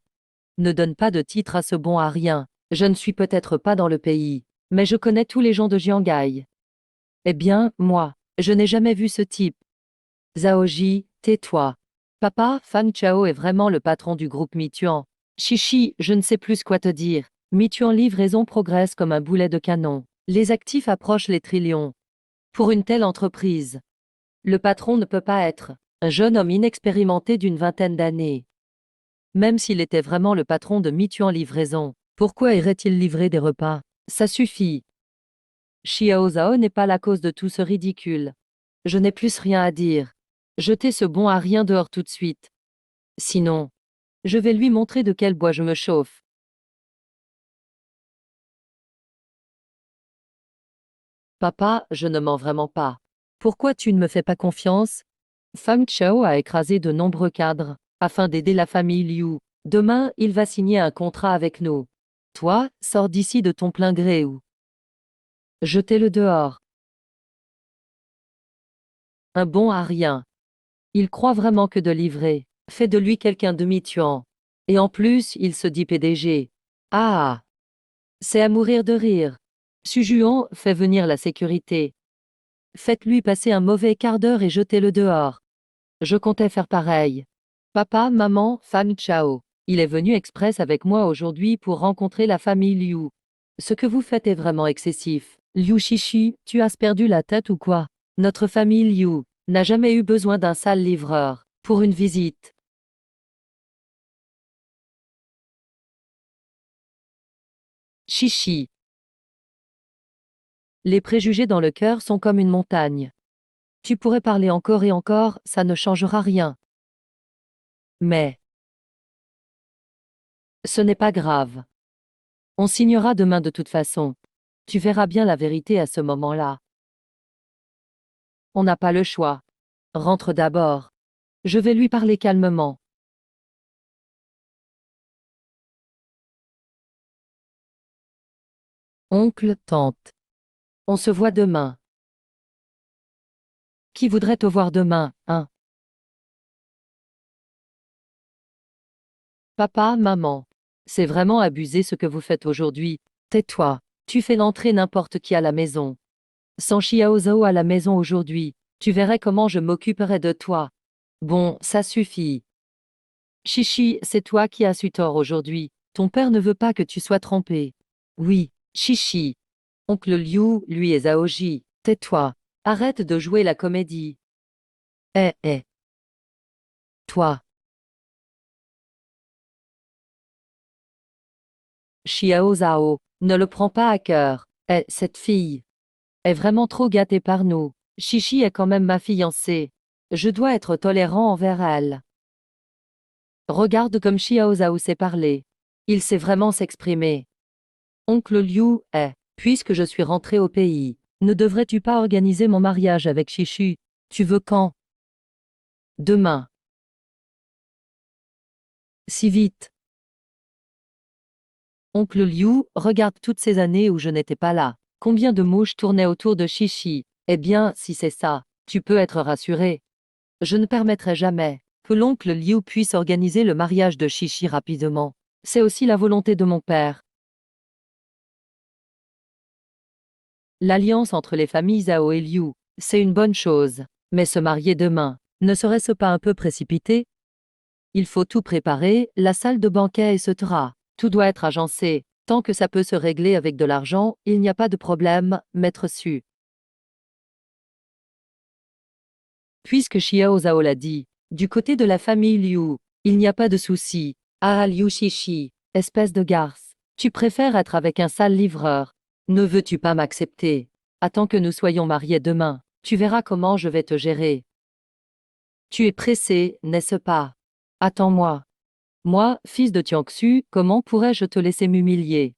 ne donne pas de titre à ce bon à rien. Je ne suis peut-être pas dans le pays, mais je connais tous les gens de Jiangai. Eh bien, moi, je n'ai jamais vu ce type. Zhaoji, tais-toi. Papa, Fang Chao est vraiment le patron du groupe Meituan. Chichi, je ne sais plus quoi te dire. Meituan Livraison progresse comme un boulet de canon. Les actifs approchent les trillions. Pour une telle entreprise, le patron ne peut pas être un jeune homme inexpérimenté d'une vingtaine d'années. Même s'il était vraiment le patron de Meituan Livraison, pourquoi irait-il livrer des repas? Ça suffit. Xiao Zhao n'est pas la cause de tout ce ridicule. Je n'ai plus rien à dire. Jetez ce bon à rien dehors tout de suite. Sinon, je vais lui montrer de quel bois je me chauffe. Papa, je ne mens vraiment pas. Pourquoi tu ne me fais pas confiance? Fang Chao a écrasé de nombreux cadres afin d'aider la famille Liu. Demain, il va signer un contrat avec nous. Toi, sors d'ici de ton plein gré ou jetez-le dehors. Un bon à rien. Il croit vraiment que de livrer fait de lui quelqu'un de Meituan. Et en plus, il se dit PDG. Ah! C'est à mourir de rire. Xu Juan fait venir la sécurité. Faites-lui passer un mauvais quart d'heure et jetez-le dehors. Je comptais faire pareil. Papa, maman, Fan Chao. Il est venu express avec moi aujourd'hui pour rencontrer la famille Liu. Ce que vous faites est vraiment excessif. Liu Shishi, tu as perdu la tête ou quoi? Notre famille Liu n'a jamais eu besoin d'un sale livreur pour une visite. Chichi. Les préjugés dans le cœur sont comme une montagne. Tu pourrais parler encore et encore, ça ne changera rien. Mais ce n'est pas grave. On signera demain de toute façon. Tu verras bien la vérité à ce moment-là. On n'a pas le choix. Rentre d'abord. Je vais lui parler calmement. Oncle, tante. On se voit demain. Qui voudrait te voir demain, hein? Papa, maman. C'est vraiment abusé ce que vous faites aujourd'hui. Tais-toi. Tu fais l'entrée n'importe qui à la maison. Sans Xiao Zhao à la maison aujourd'hui, tu verrais comment je m'occuperai de toi. Bon, ça suffit. Chichi, c'est toi qui as eu tort aujourd'hui. Ton père ne veut pas que tu sois trompé. Oui, Chichi. Oncle Liu, lui est Zaoji. Tais-toi. Arrête de jouer la comédie. Eh. Toi. Xiao Zhao, ne le prends pas à cœur. Cette fille est vraiment trop gâtée par nous. Chichi est quand même ma fiancée. Je dois être tolérant envers elle. Regarde comme Xiao Zhao sait parler. Il sait vraiment s'exprimer. Oncle Liu, puisque je suis rentré au pays, ne devrais-tu pas organiser mon mariage avec Chichi? Tu veux quand? Demain. Si vite. Oncle Liu, regarde toutes ces années où je n'étais pas là. Combien de mouches tournaient autour de Chichi? Eh bien, si c'est ça, tu peux être rassuré. Je ne permettrai jamais que l'oncle Liu puisse organiser le mariage de Chichi rapidement. C'est aussi la volonté de mon père. L'alliance entre les familles Zhao et Liu, c'est une bonne chose. Mais se marier demain, ne serait-ce pas un peu précipité? Il faut tout préparer, la salle de banquet etc. Tout doit être agencé. Tant que ça peut se régler avec de l'argent, il n'y a pas de problème, maître Su. Puisque Xiao Zhao l'a dit, du côté de la famille Liu, il n'y a pas de souci. Ah Liu Shishi, espèce de garce, tu préfères être avec un sale livreur. Ne veux-tu pas m'accepter? Attends que nous soyons mariés demain, tu verras comment je vais te gérer. Tu es pressé, n'est-ce pas? Attends-moi. Moi, fils de Tianxu, comment pourrais-je te laisser m'humilier?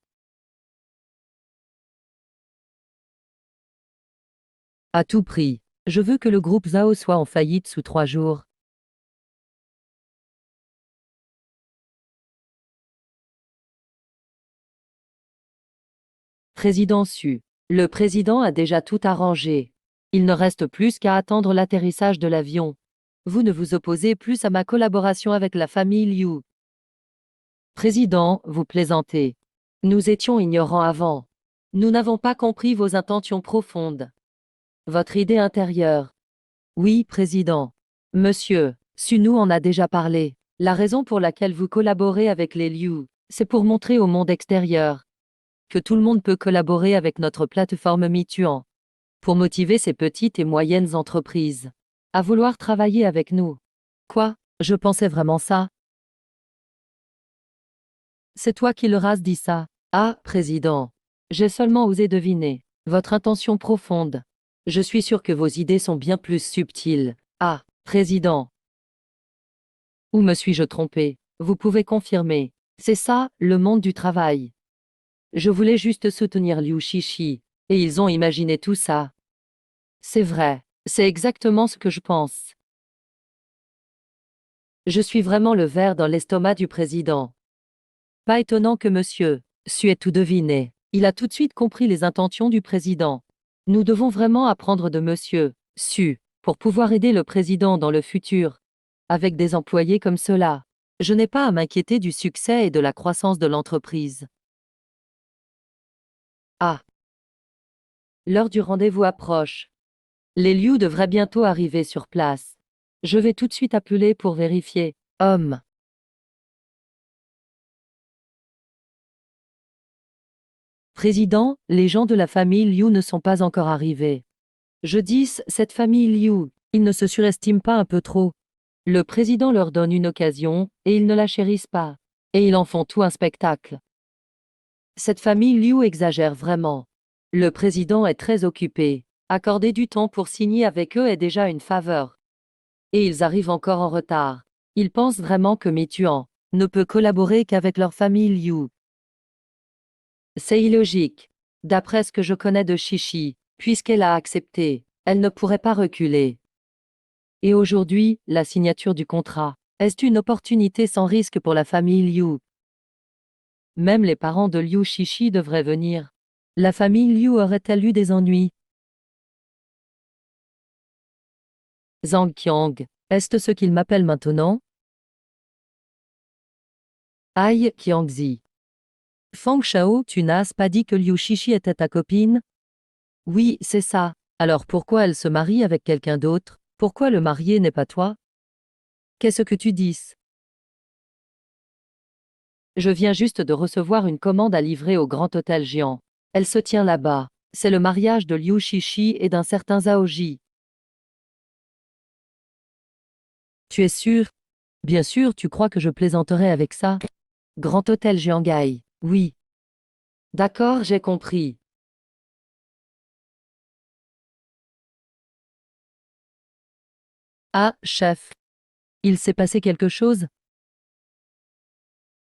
À tout prix. Je veux que le groupe Zhao soit en faillite sous 3 jours. Président Su. Le président a déjà tout arrangé. Il ne reste plus qu'à attendre l'atterrissage de l'avion. Vous ne vous opposez plus à ma collaboration avec la famille Liu. Président, vous plaisantez. Nous étions ignorants avant. Nous n'avons pas compris vos intentions profondes. Votre idée intérieure. Oui, président. Monsieur, Su nous en a déjà parlé. La raison pour laquelle vous collaborez avec les Liu, c'est pour montrer au monde extérieur que tout le monde peut collaborer avec notre plateforme Mituan, pour motiver ces petites et moyennes entreprises à vouloir travailler avec nous. Quoi? Je pensais vraiment ça? C'est toi qui leur as dit ça? Ah, président. J'ai seulement osé deviner votre intention profonde. Je suis sûr que vos idées sont bien plus subtiles. Ah, président. Ou me suis-je trompé? Vous pouvez confirmer. C'est ça, le monde du travail. Je voulais juste soutenir Liu Shishi, et ils ont imaginé tout ça. C'est vrai, c'est exactement ce que je pense. Je suis vraiment le ver dans l'estomac du président. Pas étonnant que monsieur Su ait tout deviné. Il a tout de suite compris les intentions du président. Nous devons vraiment apprendre de monsieur Su pour pouvoir aider le président dans le futur. Avec des employés comme cela, Je n'ai pas à m'inquiéter du succès et de la croissance de l'entreprise. Ah, l'heure du rendez-vous approche. Les Liu devraient bientôt arriver sur place. Je vais tout de suite appeler pour vérifier. Homme. Président, les gens de la famille Liu ne sont pas encore arrivés. Je dis, cette famille Liu, ils ne se surestiment pas un peu trop. Le président leur donne une occasion, et ils ne la chérissent pas. Et ils en font tout un spectacle. Cette famille Liu exagère vraiment. Le président est très occupé. Accorder du temps pour signer avec eux est déjà une faveur. Et ils arrivent encore en retard. Ils pensent vraiment que Mituan ne peut collaborer qu'avec leur famille Liu. C'est illogique. D'après ce que je connais de Shishi, puisqu'elle a accepté, elle ne pourrait pas reculer. Et aujourd'hui, la signature du contrat, est une opportunité sans risque pour la famille Liu. Même les parents de Liu Shishi devraient venir. La famille Liu aurait-elle eu des ennuis? Zhang Qiang, est-ce ce qu'il m'appelle maintenant? Aïe, Qiangzi. Fang Shao, tu n'as pas dit que Liu Shishi était ta copine? Oui, c'est ça. Alors pourquoi elle se marie avec quelqu'un d'autre? Pourquoi le marié n'est pas toi? Qu'est-ce que tu dis? Je viens juste de recevoir une commande à livrer au Grand Hôtel Jian. Elle se tient là-bas. C'est le mariage de Liu Shishi et d'un certain Zhaoji. Tu es sûr? Bien sûr, tu crois que je plaisanterais avec ça? Grand Hôtel Jiangai. Oui. D'accord, j'ai compris. Ah, chef. Il s'est passé quelque chose?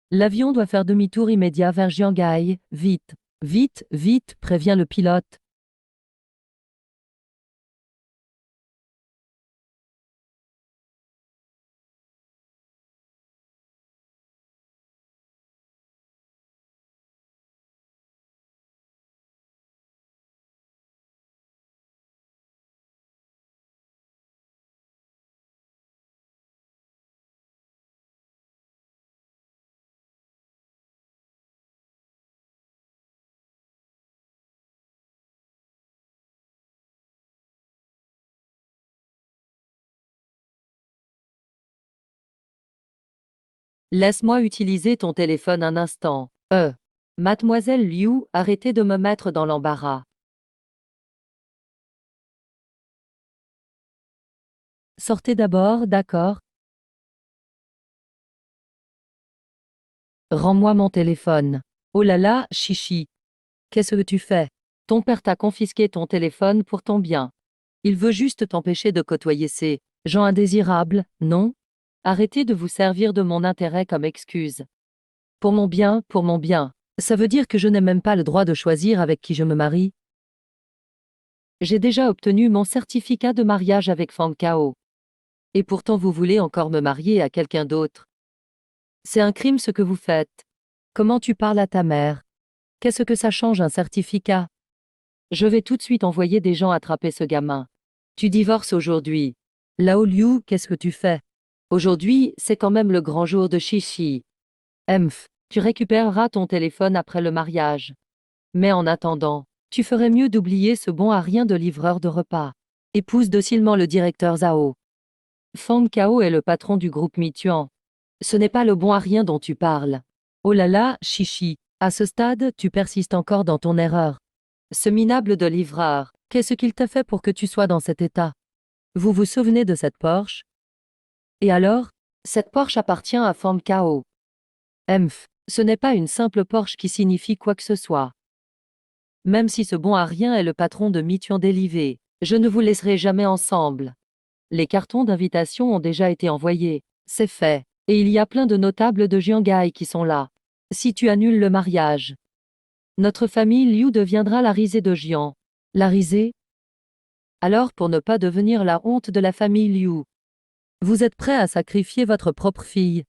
L'avion doit faire demi-tour immédiat vers Jiangai. Vite. Vite, vite, prévient le pilote. Laisse-moi utiliser ton téléphone un instant. Mademoiselle Liu, arrêtez de me mettre dans l'embarras. Sortez d'abord, d'accord? Rends-moi mon téléphone. Oh là là, Chichi. Qu'est-ce que tu fais? Ton père t'a confisqué ton téléphone pour ton bien. Il veut juste t'empêcher de côtoyer ces gens indésirables, non? Arrêtez de vous servir de mon intérêt comme excuse. Pour mon bien, pour mon bien. Ça veut dire que je n'ai même pas le droit de choisir avec qui je me marie? J'ai déjà obtenu mon certificat de mariage avec Fang Kao. Et pourtant vous voulez encore me marier à quelqu'un d'autre. C'est un crime ce que vous faites. Comment tu parles à ta mère? Qu'est-ce que ça change un certificat? Je vais tout de suite envoyer des gens attraper ce gamin. Tu divorces aujourd'hui. Lao Liu, qu'est-ce que tu fais? Aujourd'hui, c'est quand même le grand jour de Shishi. Emph, tu récupéreras ton téléphone après le mariage. Mais en attendant, tu ferais mieux d'oublier ce bon à rien de livreur de repas. Épouse docilement le directeur Zhao. Fang Kao est le patron du groupe Mituan. Ce n'est pas le bon à rien dont tu parles. Oh là là, Chichi, à ce stade, tu persistes encore dans ton erreur. Ce minable de livreur, qu'est-ce qu'il t'a fait pour que tu sois dans cet état? Vous vous souvenez de cette Porsche? Et alors? Cette Porsche appartient à Fang Kao. Emph, ce n'est pas une simple Porsche qui signifie quoi que ce soit. Même si ce bon à rien est le patron de Mituan Delivery, je ne vous laisserai jamais ensemble. Les cartons d'invitation ont déjà été envoyés. C'est fait. Et il y a plein de notables de Jiangai qui sont là. Si tu annules le mariage, notre famille Liu deviendra la risée de Jian. La risée? Alors pour ne pas devenir la honte de la famille Liu, vous êtes prêt à sacrifier votre propre fille?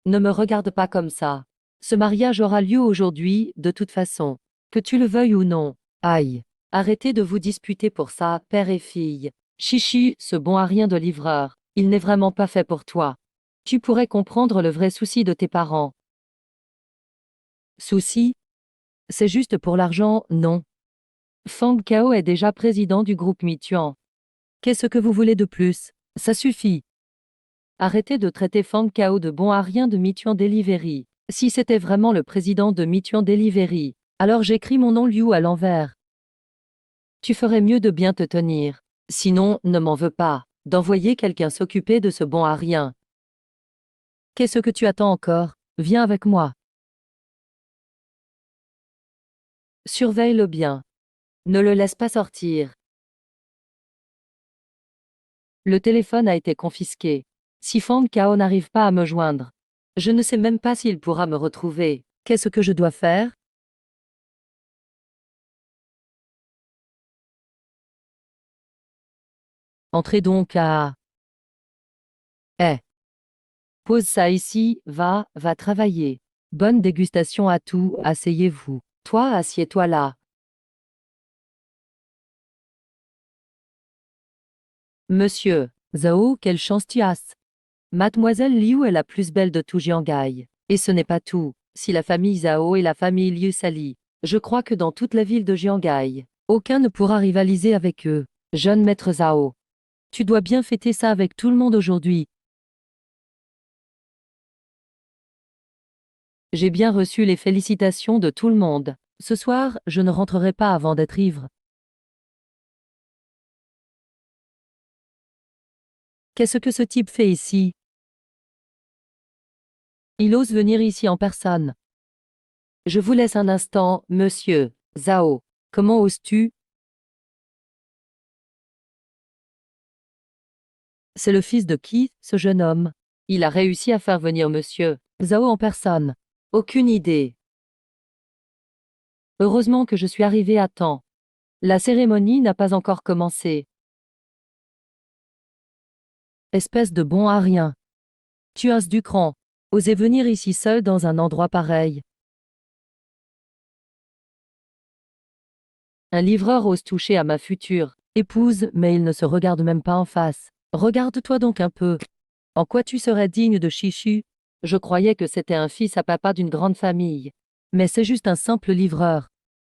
Ne me regarde pas comme ça. Ce mariage aura lieu aujourd'hui, de toute façon. Que tu le veuilles ou non. Aïe. Arrêtez de vous disputer pour ça, père et fille. Chichi, ce bon à rien de livreur. Il n'est vraiment pas fait pour toi. Tu pourrais comprendre le vrai souci de tes parents. Souci? C'est juste pour l'argent, non. Fang Kao est déjà président du groupe Meituan. Qu'est-ce que vous voulez de plus? Ça suffit. Arrêtez de traiter Fang Kao de bon à rien de Meituan Delivery. Si c'était vraiment le président de Meituan Delivery, alors j'écris mon nom Liu à l'envers. Tu ferais mieux de bien te tenir. Sinon, ne m'en veux pas, d'envoyer quelqu'un s'occuper de ce bon à rien. Qu'est-ce que tu attends encore? Viens avec moi. Surveille-le bien. Ne le laisse pas sortir. Le téléphone a été confisqué. Si Fang Kao n'arrive pas à me joindre, je ne sais même pas s'il pourra me retrouver. Qu'est-ce que je dois faire? Entrez donc à... Eh. Pose ça ici, va travailler. Bonne dégustation à tout, asseyez-vous. Toi, assieds-toi là. Monsieur, Zhao, quelle chance tu as. Mademoiselle Liu est la plus belle de tout Jiangai. Et ce n'est pas tout. Si la famille Zhao et la famille Liu s'allient, je crois que dans toute la ville de Jiangai, aucun ne pourra rivaliser avec eux. Jeune maître Zhao, tu dois bien fêter ça avec tout le monde aujourd'hui. J'ai bien reçu les félicitations de tout le monde. Ce soir, je ne rentrerai pas avant d'être ivre. Qu'est-ce que ce type fait ici? Il ose venir ici en personne. Je vous laisse un instant, monsieur Zhao. Comment oses-tu? C'est le fils de qui, ce jeune homme? Il a réussi à faire venir monsieur Zhao en personne. Aucune idée. Heureusement que je suis arrivé à temps. La cérémonie n'a pas encore commencé. Espèce de bon à rien. Tu as du cran. Oser venir ici seul dans un endroit pareil. Un livreur ose toucher à ma future épouse, mais il ne se regarde même pas en face. Regarde-toi donc un peu. En quoi tu serais digne de Chichu? Je croyais que c'était un fils à papa d'une grande famille. Mais c'est juste un simple livreur.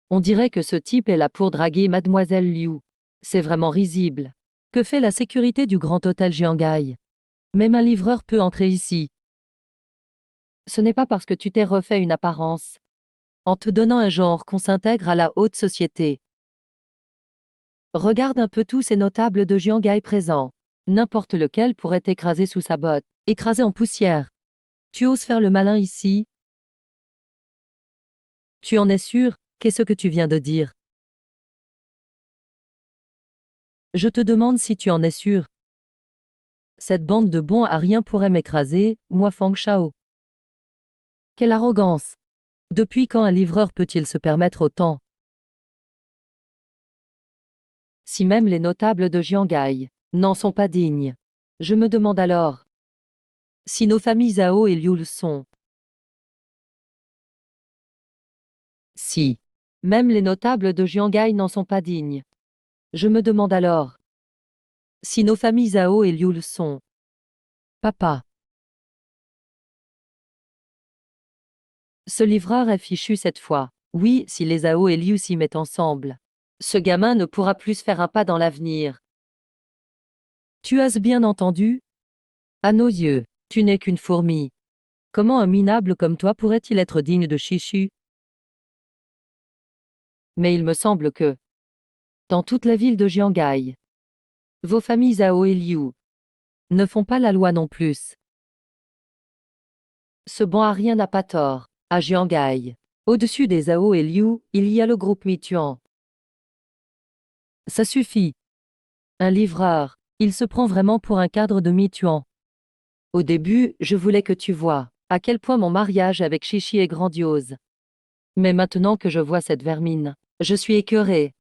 On dirait que ce type est là pour draguer Mademoiselle Liu. C'est vraiment risible. Que fait la sécurité du grand hôtel Jiangai? Même un livreur peut entrer ici. Ce n'est pas parce que tu t'es refait une apparence, en te donnant un genre qu'on s'intègre à la haute société. Regarde un peu tous ces notables de Jiangai présents. N'importe lequel pourrait t'écraser sous sa botte, écrasé en poussière. Tu oses faire le malin ici? Tu en es sûr? Qu'est-ce que tu viens de dire? Je te demande si tu en es sûr. Cette bande de bons à rien pourrait m'écraser, moi Fang Shao. Quelle arrogance! Depuis quand un livreur peut-il se permettre autant? Si même les notables de Jiangai n'en sont pas dignes. Je me demande alors si nos familles Zhao et Liu le sont. Si même les notables de Jiangai n'en sont pas dignes. Je me demande alors si nos familles Zhao et Liu le sont. Papa. Ce livreur est fichu cette fois. Oui, si les Zhao et Liu s'y mettent ensemble. Ce gamin ne pourra plus faire un pas dans l'avenir. Tu as bien entendu? À nos yeux, tu n'es qu'une fourmi. Comment un minable comme toi pourrait-il être digne de Chichu? Mais il me semble que, dans toute la ville de Jiangai, vos familles Zhao et Liu ne font pas la loi non plus. Ce bon à rien n'a pas tort. À Jiangai, au-dessus des Zhao et Liu, il y a le groupe Meituan. Ça suffit. Un livreur, il se prend vraiment pour un cadre de Meituan. Au début, je voulais que tu vois à quel point mon mariage avec Chichi est grandiose. Mais maintenant que je vois cette vermine, je suis écœurée.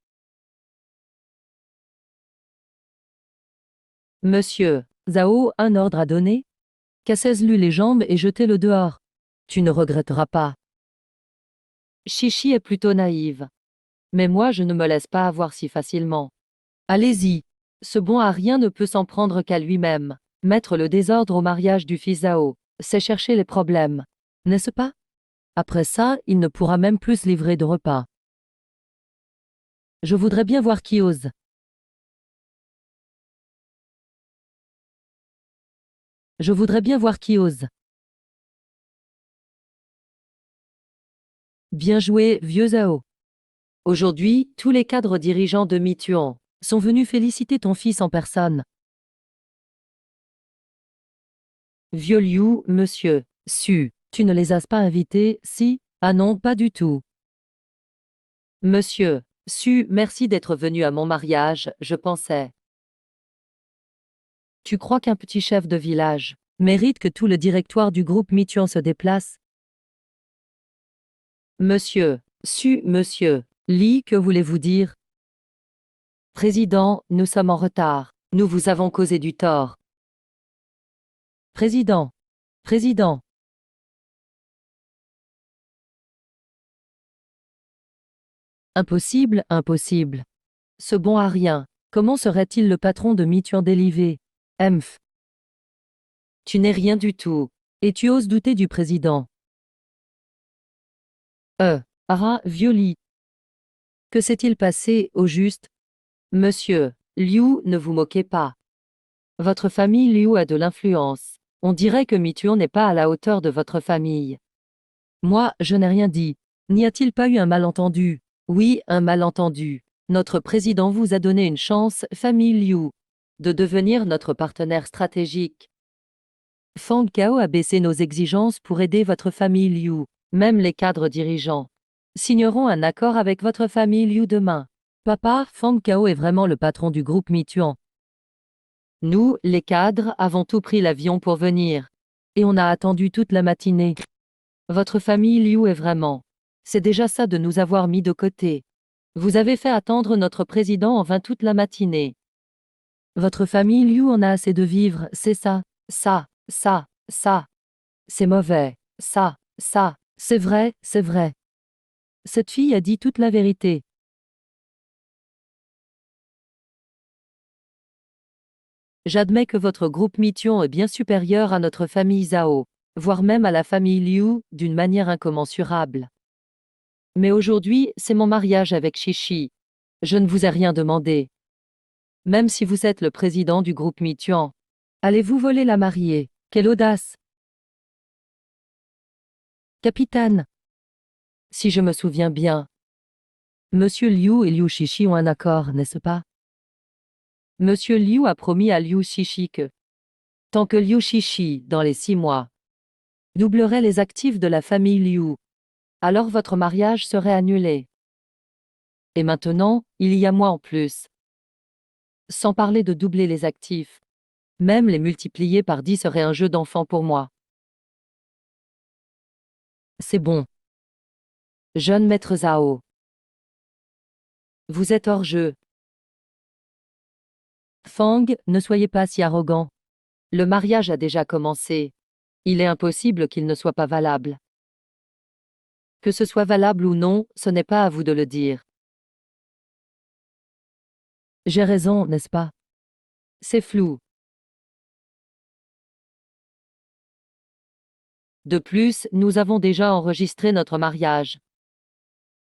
Monsieur, Zhao, un ordre à donner? Cassez-lui les jambes et jetez-le dehors. Tu ne regretteras pas. Chichi est plutôt naïve. Mais moi je ne me laisse pas avoir si facilement. Allez-y. Ce bon à rien ne peut s'en prendre qu'à lui-même. Mettre le désordre au mariage du fils Zhao, c'est chercher les problèmes. N'est-ce pas? Après ça, il ne pourra même plus se livrer de repas. Je voudrais bien voir qui ose. Je voudrais bien voir qui ose. Bien joué, vieux Zhao. Aujourd'hui, tous les cadres dirigeants de Mituan sont venus féliciter ton fils en personne. Vieux Liu, monsieur, Su, tu ne les as pas invités, si? Ah non, pas du tout. Monsieur, Su, merci d'être venu à mon mariage, je pensais. Tu crois qu'un petit chef de village mérite que tout le directoire du groupe Mituan se déplace? Monsieur, Su, monsieur, Li, que voulez-vous dire? Président, nous sommes en retard. Nous vous avons causé du tort. Président. Président. Impossible, impossible. Ce bon à rien. Comment serait-il le patron de Mituan Délivé? Emph. Tu n'es rien du tout. Et tu oses douter du président. Ah, vieux Li. Que s'est-il passé, au juste? Monsieur, Liu, ne vous moquez pas. Votre famille Liu a de l'influence. On dirait que Mituan n'est pas à la hauteur de votre famille. Moi, je n'ai rien dit. N'y a-t-il pas eu un malentendu? Oui, un malentendu. Notre président vous a donné une chance, famille Liu, de devenir notre partenaire stratégique. Fang Cao a baissé nos exigences pour aider votre famille Liu. Même les cadres dirigeants signeront un accord avec votre famille Liu demain. Papa, Fang Cao est vraiment le patron du groupe Mituan. Nous, les cadres, avons tout pris l'avion pour venir. Et on a attendu toute la matinée. Votre famille Liu est vraiment. C'est déjà ça de nous avoir mis de côté. Vous avez fait attendre notre président en vain toute la matinée. Votre famille Liu en a assez de vivre, c'est ça. Ça. C'est mauvais. Ça. C'est vrai, c'est vrai. Cette fille a dit toute la vérité. J'admets que votre groupe Mituan est bien supérieur à notre famille Zhao, voire même à la famille Liu, d'une manière incommensurable. Mais aujourd'hui, c'est mon mariage avec Shishi. Je ne vous ai rien demandé. Même si vous êtes le président du groupe Mituan. Allez-vous voler la mariée? Quelle audace! Capitaine. Si je me souviens bien. Monsieur Liu et Liu Shishi ont un accord, n'est-ce pas? Monsieur Liu a promis à Liu Shishi que, tant que Liu Shishi, dans les 6 mois, doublerait les actifs de la famille Liu, alors votre mariage serait annulé. Et maintenant, il y a moi en plus. Sans parler de doubler les actifs. Même les multiplier par 10 serait un jeu d'enfant pour moi. C'est bon. Jeune maître Zhao. Vous êtes hors jeu. Fang, ne soyez pas si arrogant. Le mariage a déjà commencé. Il est impossible qu'il ne soit pas valable. Que ce soit valable ou non, ce n'est pas à vous de le dire. J'ai raison, n'est-ce pas? C'est flou. De plus, nous avons déjà enregistré notre mariage.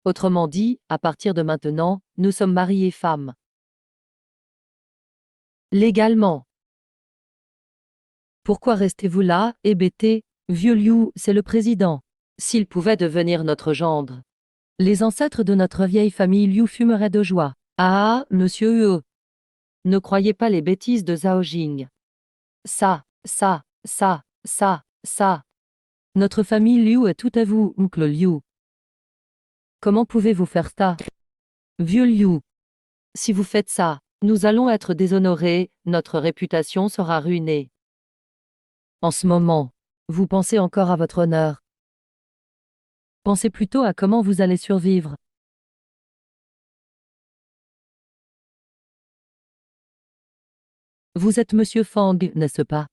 Autrement dit, à partir de maintenant, nous sommes mari et femme. Légalement. Pourquoi restez-vous là, hébété? Vieux Liu, c'est le président. S'il pouvait devenir notre gendre. Les ancêtres de notre vieille famille Liu fumeraient de joie. Ah, monsieur Hue. Ne croyez pas les bêtises de Zhao Jing. Ça. Notre famille Liu est tout à vous, oncle Liu. Comment pouvez-vous faire ça? Vieux Liu. Si vous faites ça, nous allons être déshonorés, notre réputation sera ruinée. En ce moment, vous pensez encore à votre honneur. Pensez plutôt à comment vous allez survivre. Vous êtes monsieur Fang, n'est-ce pas?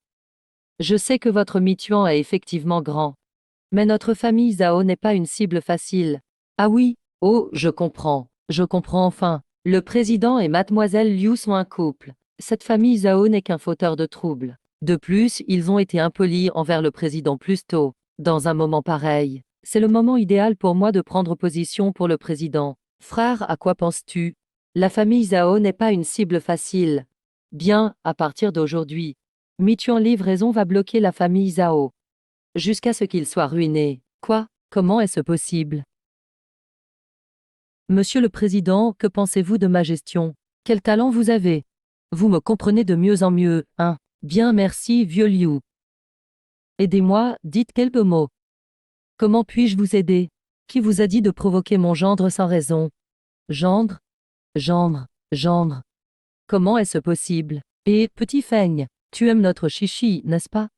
Je sais que votre Mituan est effectivement grand. Mais notre famille Zhao n'est pas une cible facile. Ah oui? Oh, je comprends enfin. Le président et mademoiselle Liu sont un couple. Cette famille Zhao n'est qu'un fauteur de troubles. De plus, ils ont été impolis envers le président plus tôt. Dans un moment pareil, c'est le moment idéal pour moi de prendre position pour le président. Frère, à quoi penses-tu? La famille Zhao n'est pas une cible facile. Bien, à partir d'aujourd'hui, Michuan Livraison va bloquer la famille Zhao. Jusqu'à ce qu'il soit ruiné. Quoi? Comment est-ce possible? Monsieur le Président, que pensez-vous de ma gestion? Quel talent vous avez? Vous me comprenez de mieux en mieux, hein? Bien, merci, vieux Liu. Aidez-moi, dites quelques mots. Comment puis-je vous aider? Qui vous a dit de provoquer mon gendre sans raison? Gendre? Gendre? Gendre? Comment est-ce possible? Et, petit Feigne, tu aimes notre chichi, n'est-ce pas?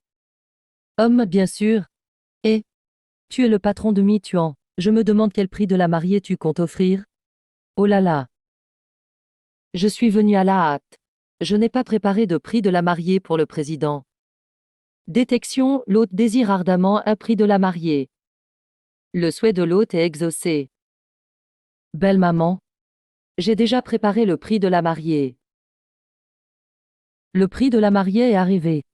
Homme, bien sûr. Et, tu es le patron de Mituan. Je me demande quel prix de la mariée tu comptes offrir? Oh là là. Je suis venu à la hâte. Je n'ai pas préparé de prix de la mariée pour le président. Détection, l'hôte désire ardemment un prix de la mariée. Le souhait de l'hôte est exaucé. Belle maman. J'ai déjà préparé le prix de la mariée. Le prix de la mariée est arrivé.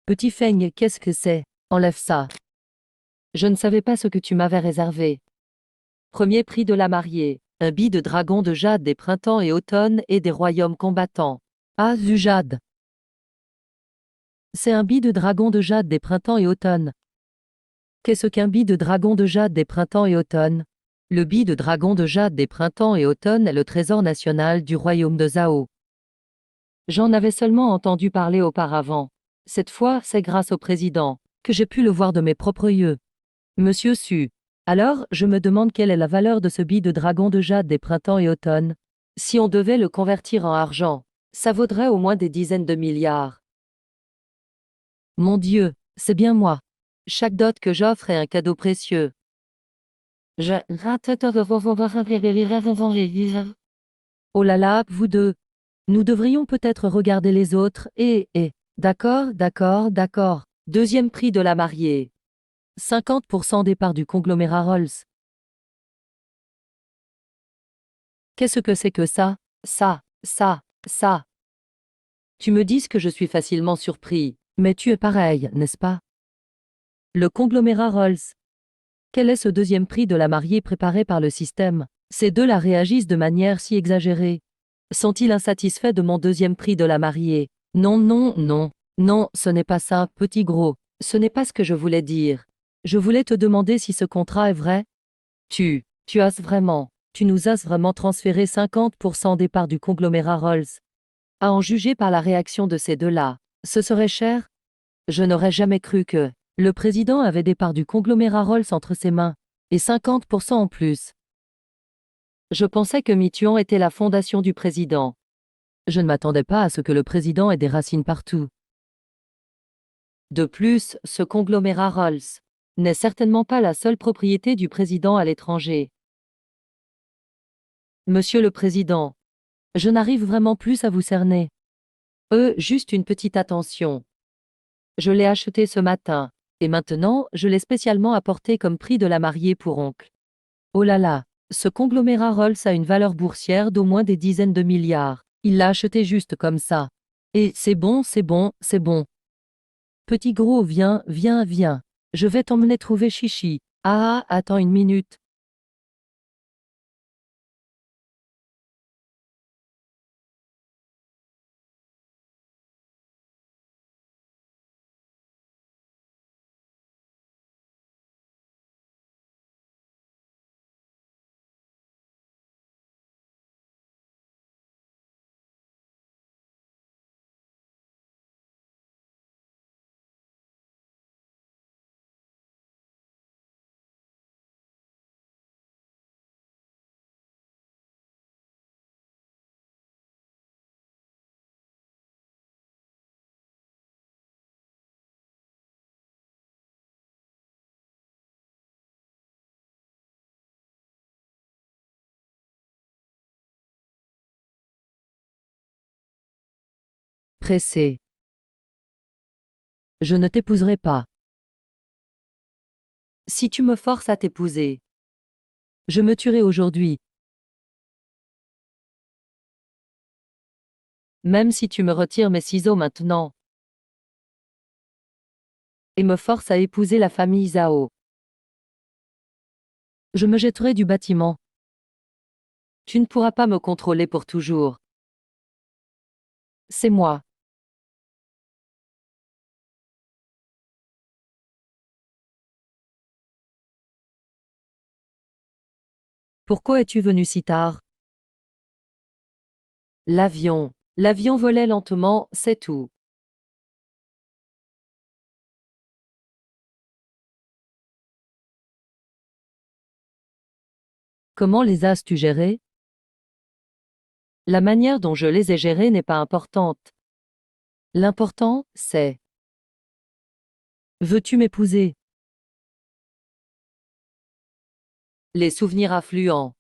Petit Feigne, qu'est-ce que c'est? Enlève ça. Je ne savais pas ce que tu m'avais réservé. Premier prix de la mariée. Un billet de dragon de jade des printemps et automnes et des royaumes combattants. Ah, du jade. C'est un billet de dragon de jade des printemps et automnes. Qu'est-ce qu'un billet de dragon de jade des printemps et automnes? Le billet de dragon de jade des printemps et automnes est le trésor national du royaume de Zhao. J'en avais seulement entendu parler auparavant. Cette fois, c'est grâce au président que j'ai pu le voir de mes propres yeux. Monsieur Su. Alors, je me demande quelle est la valeur de ce billet de dragon de jade des printemps et automnes. Si on devait le convertir en argent, ça vaudrait au moins des dizaines de milliards. Mon Dieu, c'est bien moi. Chaque dot que j'offre est un cadeau précieux. Je... Oh là là, vous deux. Nous devrions peut-être regarder les autres D'accord, d'accord, d'accord. Deuxième prix de la mariée. 50% des parts du conglomérat Rolls. Qu'est-ce que c'est que ça? Ça. Tu me dis que je suis facilement surpris, mais tu es pareil, n'est-ce pas? Le conglomérat Rolls. Quel est ce deuxième prix de la mariée préparé par le système? Ces deux-là réagissent de manière si exagérée. Sont-ils insatisfaits de mon deuxième prix de la mariée? Non, non, non. Non, ce n'est pas ça, petit gros. Ce n'est pas ce que je voulais dire. Je voulais te demander si ce contrat est vrai. Tu nous as vraiment transféré 50% des parts du conglomérat Rolls. À en juger par la réaction de ces deux-là, ce serait cher? Je n'aurais jamais cru que le président avait des parts du conglomérat Rolls entre ses mains, et 50% en plus. Je pensais que Mituan était la fondation du président. Je ne m'attendais pas à ce que le président ait des racines partout. De plus, ce conglomérat Rolls n'est certainement pas la seule propriété du président à l'étranger. Monsieur le Président, je n'arrive vraiment plus à vous cerner. Juste une petite attention. Je l'ai acheté ce matin, et maintenant, je l'ai spécialement apporté comme prix de la mariée pour oncle. Oh là là, ce conglomérat Rolls a une valeur boursière d'au moins des dizaines de milliards. Il l'a acheté juste comme ça. Et c'est bon, c'est bon, c'est bon. Petit gros, viens, viens, viens. Je vais t'emmener trouver Chichi. Ah, attends une minute. Pressé. Je ne t'épouserai pas. Si tu me forces à t'épouser, je me tuerai aujourd'hui. Même si tu me retires mes ciseaux maintenant et me forces à épouser la famille Zhao, je me jetterai du bâtiment. Tu ne pourras pas me contrôler pour toujours. C'est moi. Pourquoi es-tu venu si tard? L'avion. L'avion volait lentement, c'est tout. Comment les as-tu gérés? La manière dont je les ai gérés n'est pas importante. L'important, c'est: veux-tu m'épouser? Les souvenirs affluents.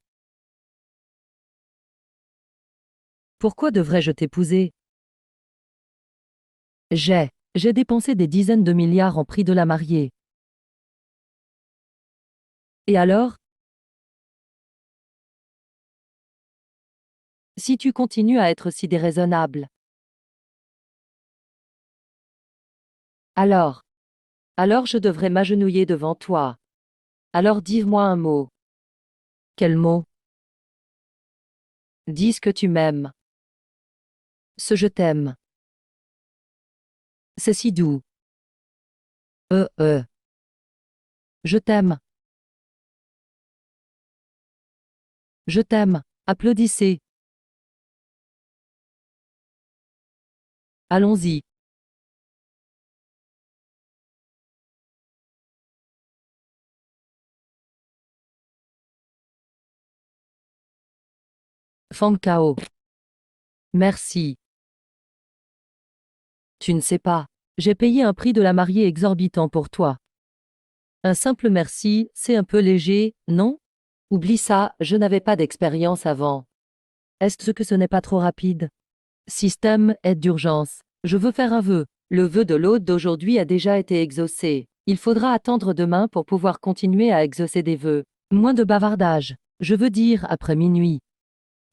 Pourquoi devrais-je t'épouser? J'ai dépensé des dizaines de milliards en prix de la mariée. Et alors? Si tu continues à être si déraisonnable, alors, alors je devrais m'agenouiller devant toi. Alors dis-moi un mot. Quel mot? Dis que tu m'aimes. Ce je t'aime. C'est si doux. Euh. Je t'aime. Je t'aime. Applaudissez. Allons-y. Fang Kao. Merci. Tu ne sais pas. J'ai payé un prix de la mariée exorbitant pour toi. Un simple merci, c'est un peu léger, non? Oublie ça, je n'avais pas d'expérience avant. Est-ce que ce n'est pas trop rapide? Système, aide d'urgence. Je veux faire un vœu. Le vœu de l'hôte d'aujourd'hui a déjà été exaucé. Il faudra attendre demain pour pouvoir continuer à exaucer des vœux. Moins de bavardage. Je veux dire après minuit.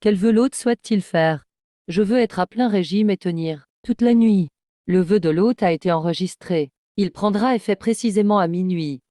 Quel vœu l'hôte souhaite-t-il faire? Je veux être à plein régime et tenir toute la nuit. Le vœu de l'hôte a été enregistré. Il prendra effet précisément à minuit.